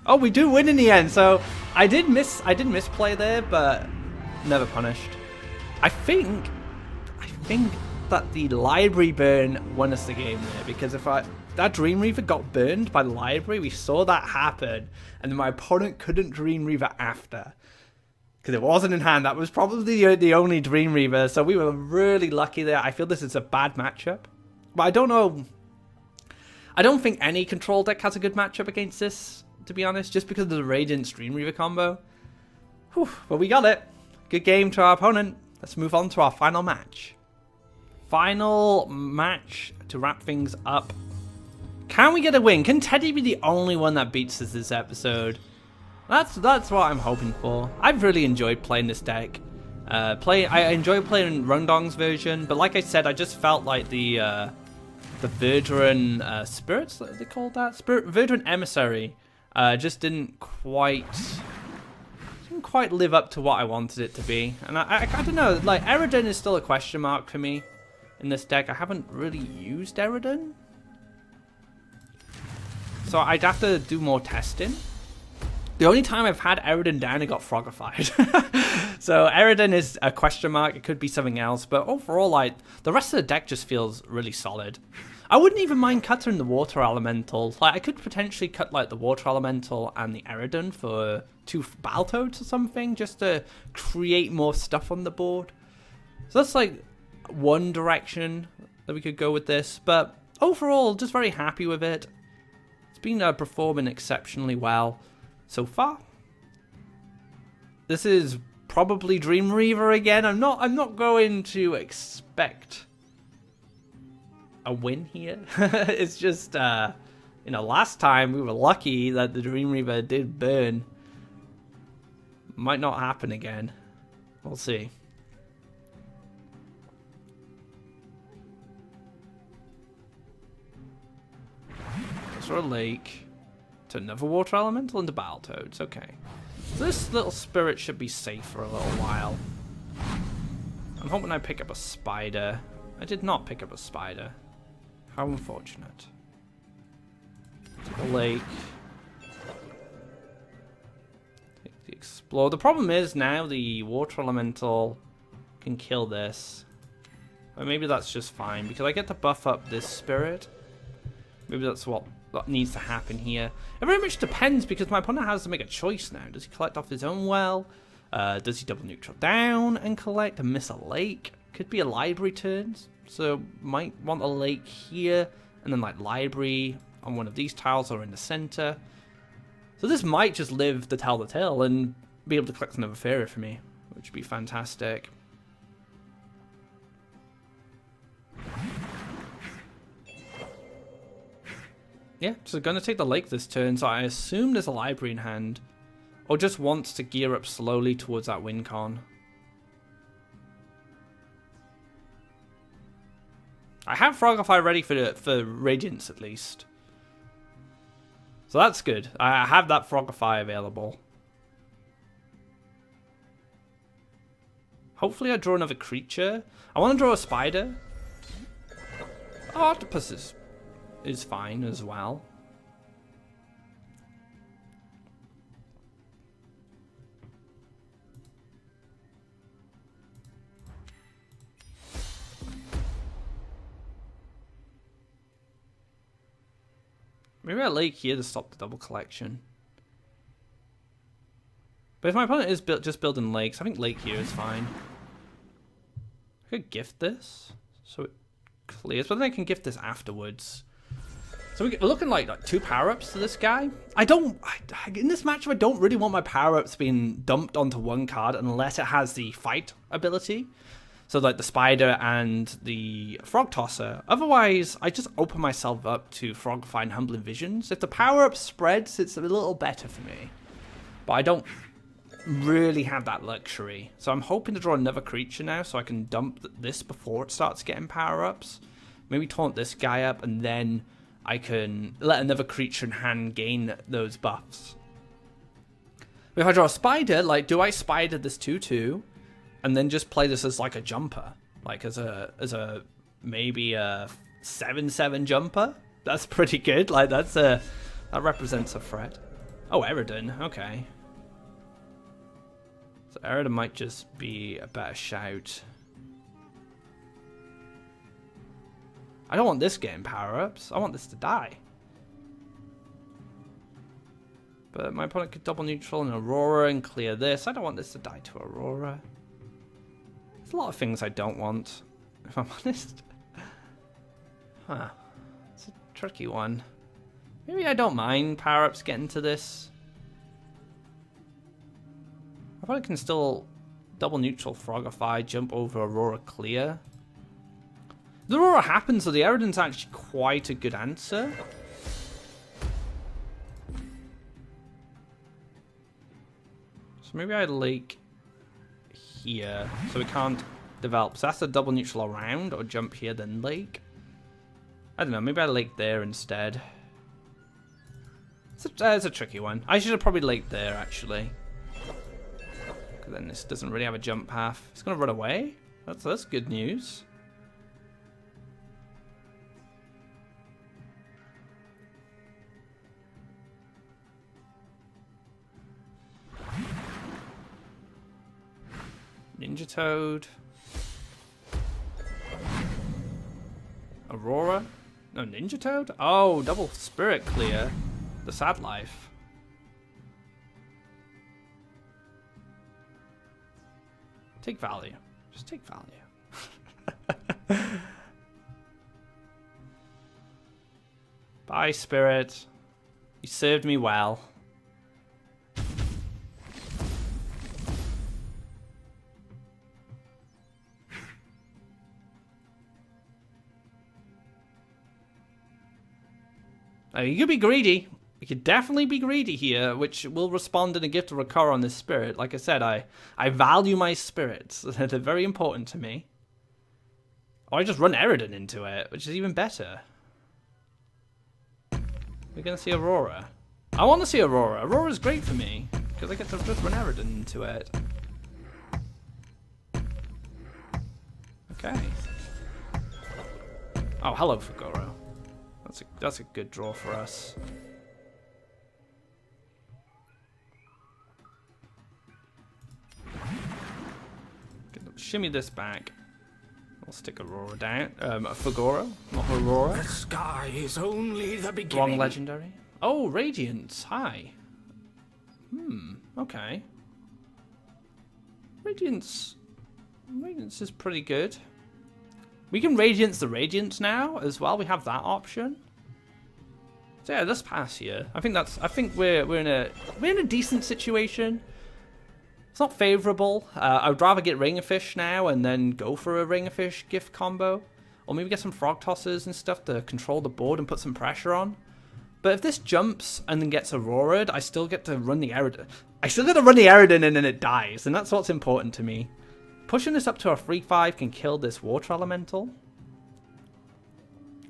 Oh, we do win in the end. So I did misplay there, but never punished. I think that the library burn won us the game there, because if that Dream Reaver got burned by the library, we saw that happen, and then my opponent couldn't Dream Reaver after because it wasn't in hand. That was probably the only Dream Reaver, so we were really lucky there. I feel this is a bad matchup, but I don't know. I don't think any control deck has a good matchup against this, to be honest, just because of the Radiant Dream Reaver combo. Whew, but we got it. Good game to our opponent. Let's move on to our final match. Final match to wrap things up. Can we get a win? Can Teddy be the only one that beats us this episode? That's what I'm hoping for. I've really enjoyed playing this deck. I enjoy playing Rundong's version, but like I said, I just felt like the Verdran Spirits, what they called that? Verdran Emissary just didn't quite live up to what I wanted it to be. And I don't know, like, Eridan is still a question mark for me in this deck. I haven't really used Eridan, so I'd have to do more testing. The only time I've had Eridan down, it got Frogified. So Eridan is a question mark. It could be something else, but overall, like, the rest of the deck just feels really solid. I wouldn't even mind cutting the Water Elemental. Like, I could potentially cut, like, the Water Elemental and the Eridan for 2 Battletoads or something, just to create more stuff on the board. So that's, like, one direction that we could go with this. But overall, just very happy with it. It's been performing exceptionally well so far. This is probably Dream Reaver again. I'm not going to expect a win here. It's just last time we were lucky that the Dream Reaver did burn. Might not happen again. We'll see. Or a lake to another water elemental into Battletoads. Okay. So this little spirit should be safe for a little while. I'm hoping I pick up a spider. I did not pick up a spider. How unfortunate. To the lake. Take the explore. The problem is now the water elemental can kill this. But maybe that's just fine because I get to buff up this spirit. Maybe that's what needs to happen here. It very much depends because my opponent has to make a choice now. Does he collect off his own well? Does he double neutral down and collect and miss a lake? Could be a library turn. So might want a lake here and then like library on one of these tiles or in the center. So this might just live to tell the tale and be able to collect another Faeria for me, which would be fantastic. Yeah, so going to take the lake this turn, so I assume there's a library in hand. Or just wants to gear up slowly towards that win con. I have Frogify ready for Radiance at least. So that's good. I have that Frogify available. Hopefully I draw another creature. I want to draw a spider. Oh, octopus is fine as well. Maybe a lake here to stop the double collection. But if my opponent is just building lakes, I think lake here is fine. I could gift this so it clears, but then I can gift this afterwards. So we're looking like 2 power-ups to this guy. In this matchup, I don't really want my power-ups being dumped onto one card unless it has the fight ability. So like the spider and the frog tosser. Otherwise, I just open myself up to Frogify and Humbling Visions. If the power-up spreads, it's a little better for me. But I don't really have that luxury. So I'm hoping to draw another creature now so I can dump this before it starts getting power-ups. Maybe taunt this guy up and then I can let another creature in hand gain those buffs. But if I draw a spider, like, do I spider this 2/2 and then just play this as like a jumper, like as a maybe a 7/7 jumper? That's pretty good. Like that represents a threat. Oh, Eridan. Okay. So Eridan might just be a better shout. I don't want this getting power-ups. I want this to die. But my opponent could double neutral an Aurora and clear this. I don't want this to die to Aurora. There's a lot of things I don't want, if I'm honest. Huh. It's a tricky one. Maybe I don't mind power-ups getting to this. I probably can still double neutral Frogify, jump over Aurora clear. The Aurora happens, so the Eridan's actually quite a good answer. So maybe I'd lake here, so we can't develop. So that's a double neutral around, or jump here then lake. I don't know, maybe I'd lake there instead. It's a tricky one. I should have probably laked there, actually. Because then this doesn't really have a jump path. It's going to run away? That's good news. Ninja Toad. Aurora? No, Ninja Toad? Oh, double spirit clear. The Sad Life. Take value. Just take value. Bye, Spirit. You served me well. You could be greedy. We could definitely be greedy here, which will respond in a gift of recur on this spirit. Like I said, I value my spirits. They're very important to me. Or I just run Eridan into it, which is even better. We're going to see Aurora. I want to see Aurora. Aurora's great for me, because I get to just run Eridan into it. Okay. Oh, hello, Fugoro. That's a good draw for us. Shimmy this back. We'll stick Aurora down. Fugoro, not Aurora. The sky is only the beginning. Wrong legendary. Oh, Radiance. Hi. Okay. Radiance is pretty good. We can Radiance the Radiance now as well. We have that option. So yeah, let's pass here. I think we're in a decent situation. It's not favourable. I would rather get Ring of Fish now and then go for a Ring of Fish gift combo. Or maybe get some Frog Tossers and stuff to control the board and put some pressure on. But if this jumps and then gets Aurora'd, I still get to run the Eridan. I still get to run the Eridan and then it dies. And that's what's important to me. Pushing this up to a 3/5 can kill this Water Elemental.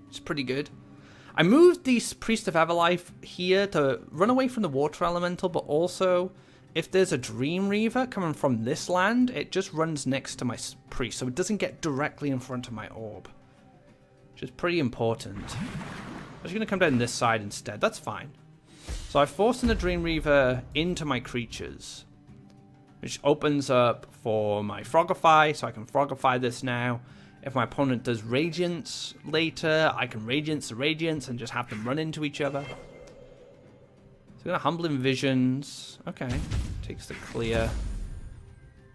It's pretty good. I moved these Priest of Everlife here to run away from the Water Elemental, but also if there's a Dream Reaver coming from this land, it just runs next to my Priest, so it doesn't get directly in front of my orb. Which is pretty important. I'm just going to come down this side instead. That's fine. So I forced in the Dream Reaver into my creatures, which opens up for my Frogify, so I can Frogify this now. If my opponent does Radiance later, I can Radiance the Radiance and just have them run into each other. So I'm gonna Humbling Visions. Okay, takes the clear.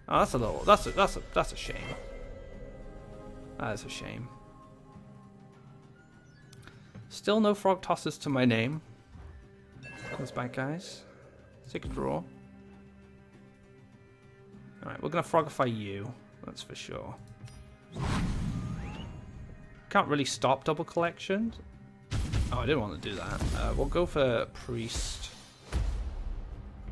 Oh, that's a little. That's a shame. That is a shame. Still no Frog Tossers to my name. Those bad guys. Take a draw. Alright, we're going to Frogify you. That's for sure. Can't really stop double collections. Oh, I didn't want to do that. We'll go for Priest.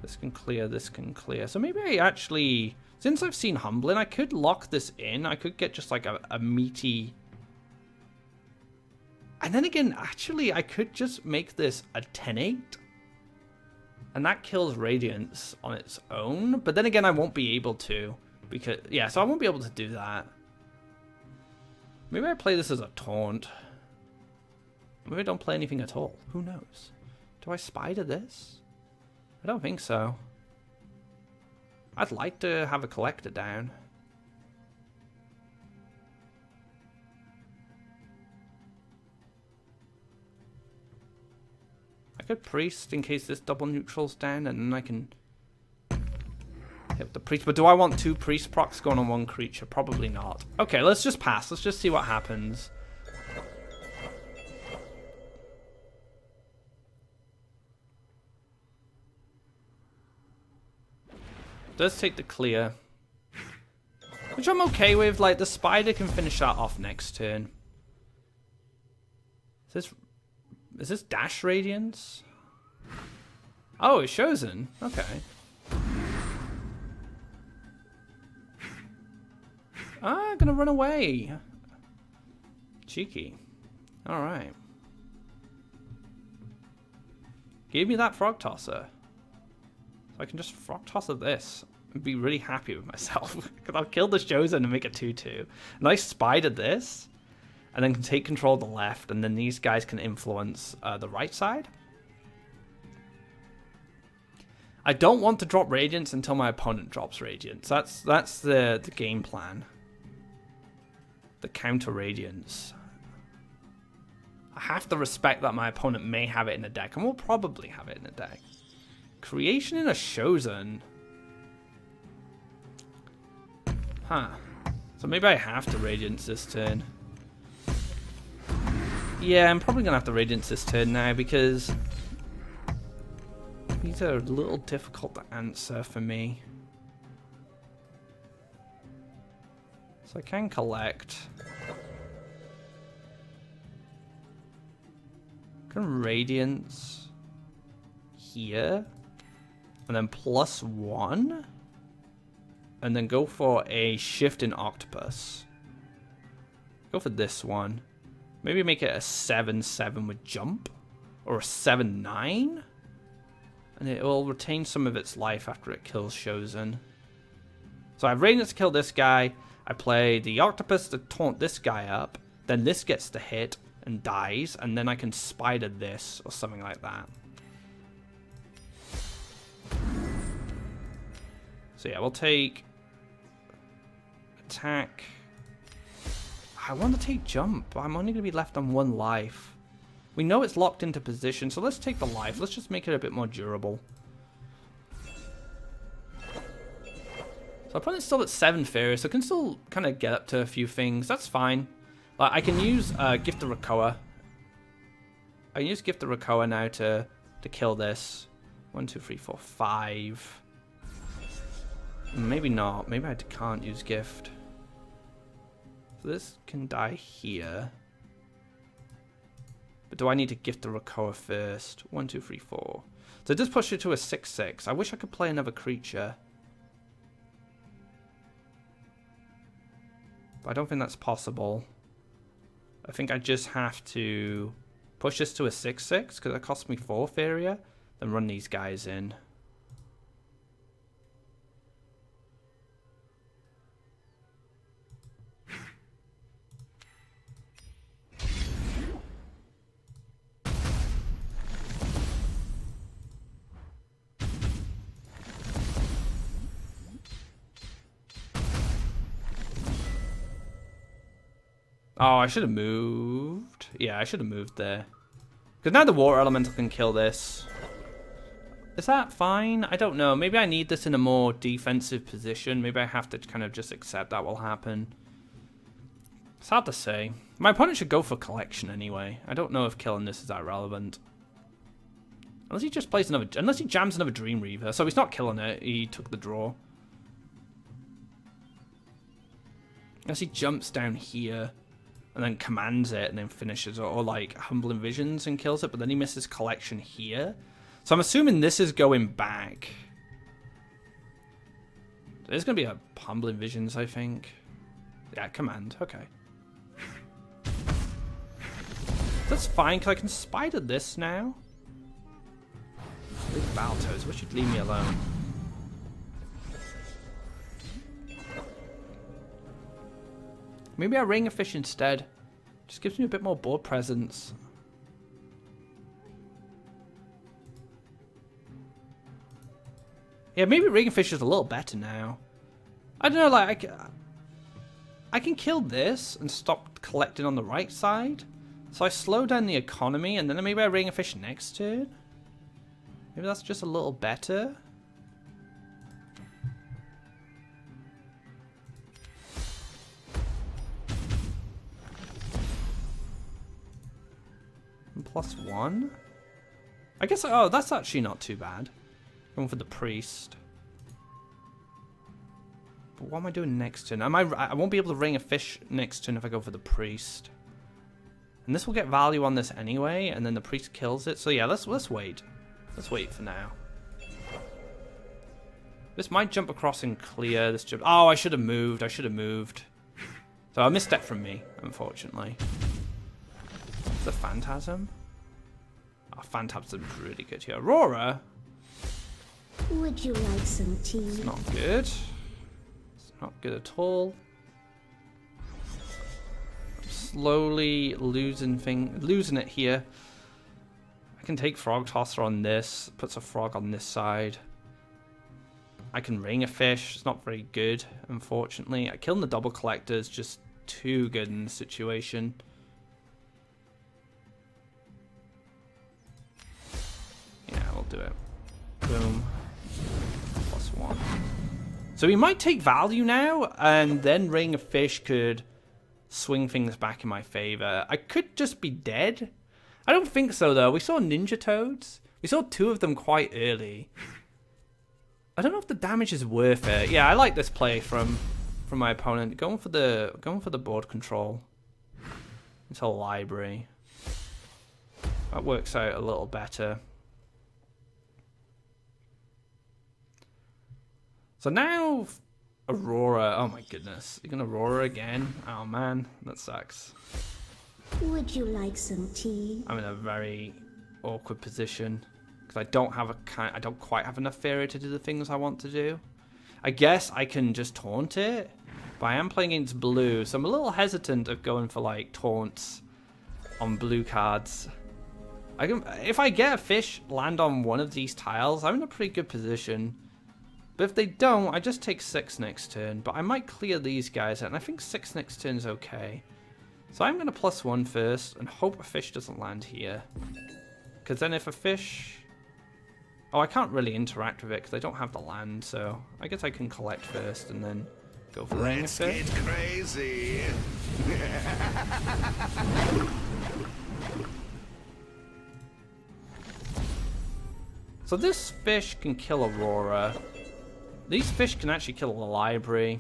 This can clear, this can clear. So maybe I actually, since I've seen Humbling, I could lock this in. I could get just like a meaty... And then again, actually, I could just make this a 10-8. And that kills Radiance on its own. But then again, I won't be able to. Because, yeah, so I won't be able to do that. Maybe I play this as a taunt. Maybe I don't play anything at all. Who knows? Do I spider this? I don't think so. I'd like to have a collector down. I could Priest in case this double neutral's down, and then I can hit the Priest. But do I want two Priest procs going on one creature? Probably not. Okay, let's just pass. Let's just see what happens. Does take the clear, which I'm okay with. Like, the spider can finish that off next turn. Is this Dash Radiance? Oh, it's Chosen. Okay. Ah, gonna run away. Cheeky. Alright. Give me that Frog Tosser. So I can just Frog Tosser this and be really happy with myself. Because I'll kill this Chosen and make a 2/2. And I spidered this. And then can take control of the left, and then these guys can influence the right side. I don't want to drop Radiance until my opponent drops Radiance. That's the game plan. The counter Radiance. I have to respect that my opponent may have it in the deck, and will probably have it in the deck. Creation in a Chosen. Huh. So maybe I have to Radiance this turn. Yeah, I'm probably going to have to Radiance this turn now because these are a little difficult to answer for me. So I can collect. I can Radiance. here. And then +1. And then go for a shifting octopus. Go for this one. Maybe make it a 7/7 with jump. Or a 7/9. And it will retain some of its life after it kills Chosen. So I've Radiance to kill this guy. I play the octopus to taunt this guy up. Then this gets to hit and dies. And then I can spider this or something like that. So yeah, we'll take attack. I want to take jump, but I'm only going to be left on 1 life. We know it's locked into position, so let's take the life. Let's just make it a bit more durable. So opponent's still at 7 Faeria, so I can still kind of get up to a few things. That's fine. Like, I can use Gift of Krakoa. I can use Gift of Krakoa now to kill this. 1, 2, 3, 4, 5. Maybe not. Maybe I can't use Gift. So this can die here. But do I need to Gift the Krakoa first? 1, 2, 3, 4. So it does push it to a 6/6. I wish I could play another creature. But I don't think that's possible. I think I just have to push this to a 6/6 because it costs me 4 Faeria. Then run these guys in. Oh, I should have moved. Yeah, I should have moved there. Because now the water elemental can kill this. Is that fine? I don't know. Maybe I need this in a more defensive position. Maybe I have to kind of just accept that will happen. It's hard to say. My opponent should go for collection anyway. I don't know if killing this is that relevant. Unless he just plays another... Unless he jams another Dream Reaver. So he's not killing it. He took the draw. Unless he jumps down here. And then commands it and then finishes. Or like Humbling Visions and kills it. But then he misses collection here. So I'm assuming this is going back. There's going to be a Humbling Visions, I think. Yeah, command. Okay. That's fine, because I can spider this now. Big Baltos, wish you'd leave me alone. Maybe I Ring a Fish instead. Just gives me a bit more board presence. Yeah, maybe Ring a Fish is a little better now. I don't know, like, I can kill this and stop collecting on the right side. So I slow down the economy, and then maybe I Ring a Fish next turn. Maybe that's just a little better. And +1. I guess, oh, that's actually not too bad. Going for the Priest. But what am I doing next turn? I won't be able to Ring a Fish next turn if I go for the Priest. And this will get value on this anyway, and then the Priest kills it. So yeah, let's wait. Let's wait for now. This might jump across and clear. This jump. Oh, I should have moved. I should have moved. So a misstep from me, unfortunately. The Phantasm. Oh, Phantasm's really good here. Aurora. Would you like some tea? It's not good. It's not good at all. I'm slowly losing it here. I can take Frog Tosser on this. Puts a frog on this side. I can Ring a Fish. It's not very good, unfortunately. Killing the Double Collector is just too good in this situation. Yeah, we'll do it. Boom. +1. So we might take value now, and then Ring a Fish could swing things back in my favor. I could just be dead. I don't think so, though. We saw Ninja Toads. We saw 2 of them quite early. I don't know if the damage is worth it. Yeah, I like this play from my opponent. Going for the board control. Into library. That works out a little better. So now, Aurora. Oh my goodness. You're going to Aurora again? Oh man, that sucks. Would you like some tea? I'm in a very awkward position. Because I don't quite have enough Faeria to do the things I want to do. I guess I can just taunt it. But I am playing against blue, so I'm a little hesitant of going for like taunts on blue cards. If I get a fish land on one of these tiles, I'm in a pretty good position. But if they don't, I just take 6 next turn. But I might clear these guys out, and I think 6 next turn is okay. So I'm going to +1 first and hope a fish doesn't land here. Because then if a fish... Oh, I can't really interact with it because I don't have the land, so I guess I can collect first and then go for ring a Let's fish. get crazy. So this fish can kill Aurora. These fish can actually kill the library.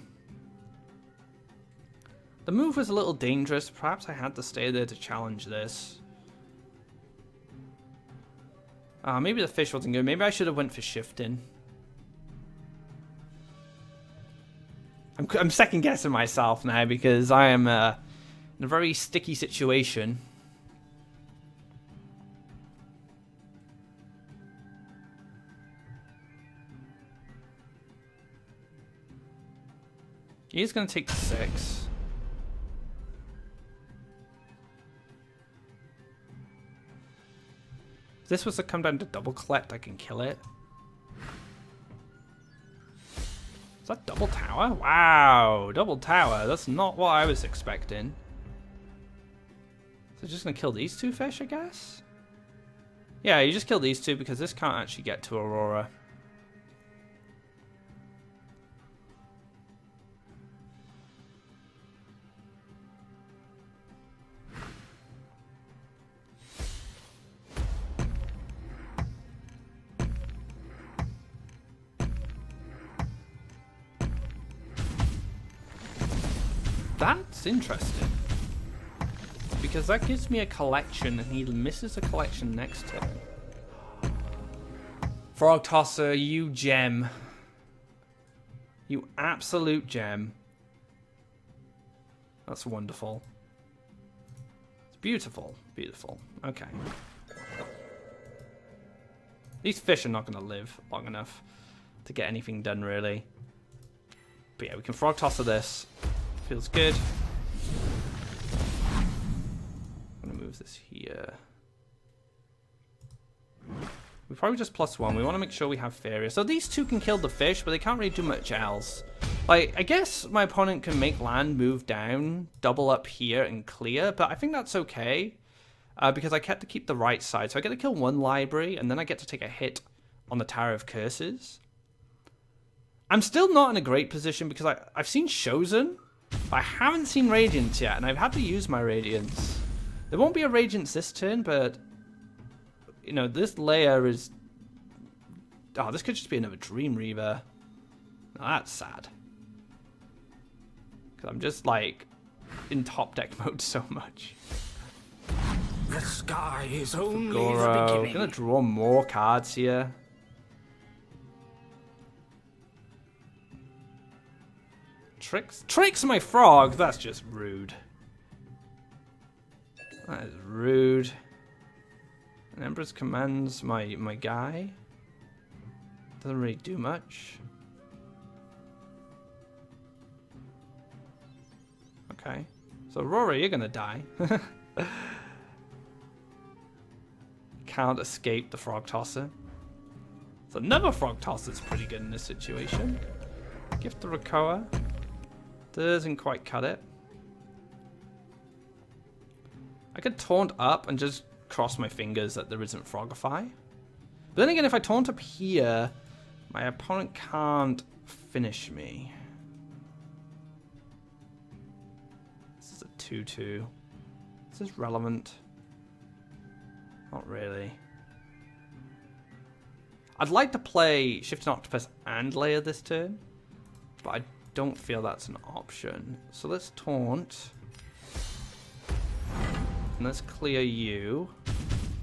The move was a little dangerous. Perhaps I had to stay there to challenge this. Maybe the fish wasn't good. Maybe I should have went for shifting. I'm second guessing myself now because I am in a very sticky situation. He's going to take 6. If this was to come down to double collect, I can kill it. Is that double tower? Wow, double tower. That's not what I was expecting. So just going to kill these 2 fish, I guess? Yeah, you just kill these 2 because this can't actually get to Aurora. That's interesting. Because that gives me a collection and he misses a collection next turn. Frog Tosser, you gem. You absolute gem. That's wonderful. It's beautiful. Beautiful. Okay. These fish are not going to live long enough to get anything done, really. But yeah, we can Frog Tosser this. Feels good. I'm going to move this here. We probably just +1. We want to make sure we have Faeria. So these 2 can kill the fish, but they can't really do much else. Like, I guess my opponent can make land move down, double up here, and clear. But I think that's okay. Because I get to keep the right side. So I get to kill 1 library, and then I get to take a hit on the Tower of Curses. I'm still not in a great position because I've seen Chosen. But I haven't seen Radiance yet, and I've had to use my Radiance. There won't be a Radiance this turn, but... You know, this layer is... Oh, this could just be another Dream Reaver. Now, that's sad. Because I'm just, like, in top deck mode so much. The sky is only Goro. the I'm beginning. going to draw more cards here. Tricks my frog? That's just rude. That is rude. And Emperor's commands my guy. Doesn't really do much. Okay. So Aurora, you're gonna die. Can't escape the Frog Tosser. So another Frog Tosser's pretty good in this situation. Gift the Rakoa. Doesn't quite cut it. I could taunt up and just cross my fingers that there isn't Frogify. But then again, if I taunt up here, my opponent can't finish me. This is a 2-2. Is this relevant? Not really. I'd like to play Shifting Octopus and Layer this turn, but I don't feel that's an option. So let's taunt. And let's clear you.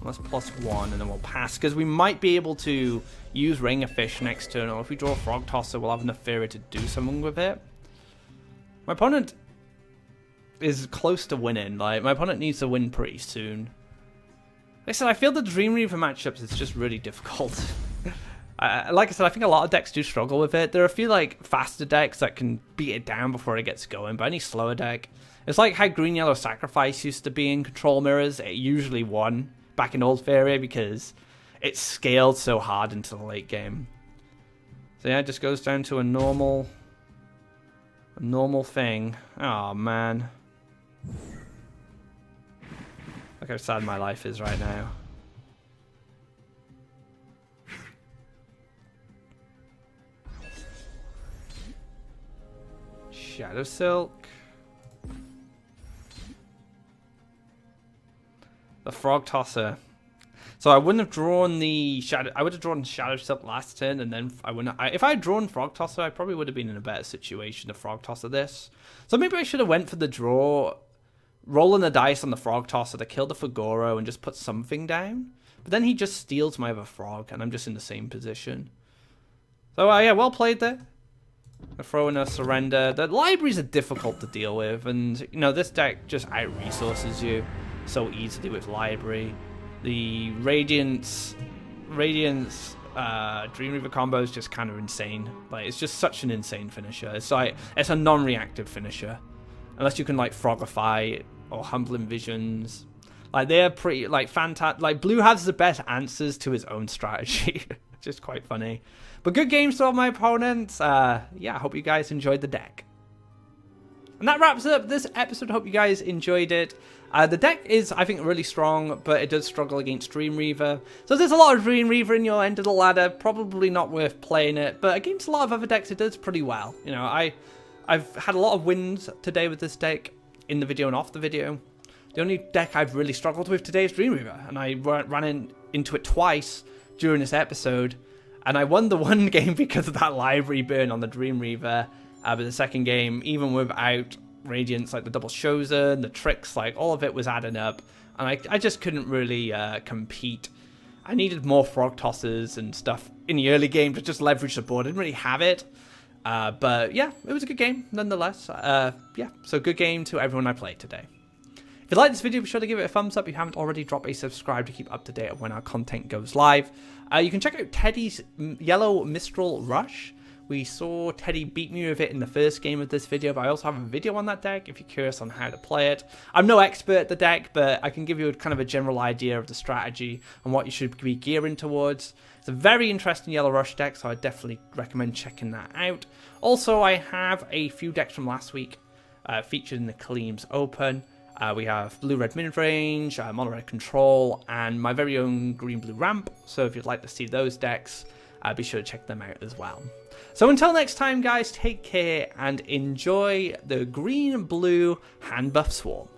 That's +1, and then we'll pass, because we might be able to use Ring of Fish next turn, or if we draw a Frog Tosser, we'll have enough Faeria to do something with it. My opponent is close to winning. Like, my opponent needs to win pretty soon. Like I said, I feel the Dream Reaver matchups is just really difficult. Like I said, I think a lot of decks do struggle with it. There are a few like faster decks that can beat it down before it gets going, but any slower deck, it's like how Green-Yellow Sacrifice used to be in Control Mirrors. It usually won back in old Faeria because it scaled so hard into the late game. So yeah, it just goes down to a normal thing. Oh man. Look how sad my life is right now. Shadow Silk. The Frog Tosser. So I wouldn't have drawn the Shadow... I would have drawn Shadow Silk last turn, and then I wouldn't... if I had drawn Frog Tosser, I probably would have been in a better situation to Frog Tosser this. So maybe I should have went for the draw, rolling the dice on the Frog Tosser to kill the Fagoro and just put something down. But then he just steals my other frog, and I'm just in the same position. So yeah, well played there. I throw in a Surrender. The libraries are difficult to deal with, and you know, this deck just out-resources you so easily with library. The Radiance Dream Reaver combo is just kind of insane. Like, it's just such an insane finisher. It's like, it's a non-reactive finisher. Unless you can like Frogify or Humbling Visions. Like, they're pretty like fantastic. Like, Blue has the best answers to his own strategy. Just quite funny. But good games to all my opponents. Yeah, I hope you guys enjoyed the deck. And that wraps up this episode. Hope you guys enjoyed it. The deck is, I think, really strong, but it does struggle against Dream Reaver. So if there's a lot of Dream Reaver in your end of the ladder, probably not worth playing it. But against a lot of other decks, it does pretty well. You know, I've had a lot of wins today with this deck, in the video and off the video. The only deck I've really struggled with today is Dream Reaver, and I ran into it twice during this episode. And I won the one game because of that library burn on the Dream Reaver. But the second game, even without Radiance, like the double Shosen, the tricks, like all of it was adding up. And I just couldn't really compete. I needed more Frog Tossers and stuff in the early game to just leverage the board. I didn't really have it. But yeah, it was a good game nonetheless. Yeah, so good game to everyone I played today. If you like this video, be sure to give it a thumbs up. If you haven't already, drop a subscribe to keep up to date on when our content goes live. You can check out Teddy's Yellow Mistral Rush. We saw Teddy beat me with it in the first game of this video, but I also have a video on that deck if you're curious on how to play it. I'm no expert at the deck, but I can give you a kind of a general idea of the strategy and what you should be gearing towards. It's a very interesting Yellow Rush deck, so I definitely recommend checking that out. Also, I have a few decks from last week featured in the Khalim's Open. We have Blue-Red Mid-Range, Mono-Red Control, and my very own Green-Blue Ramp. So if you'd like to see those decks, be sure to check them out as well. So until next time, guys, take care and enjoy the Green-Blue Hand Buff Swarm.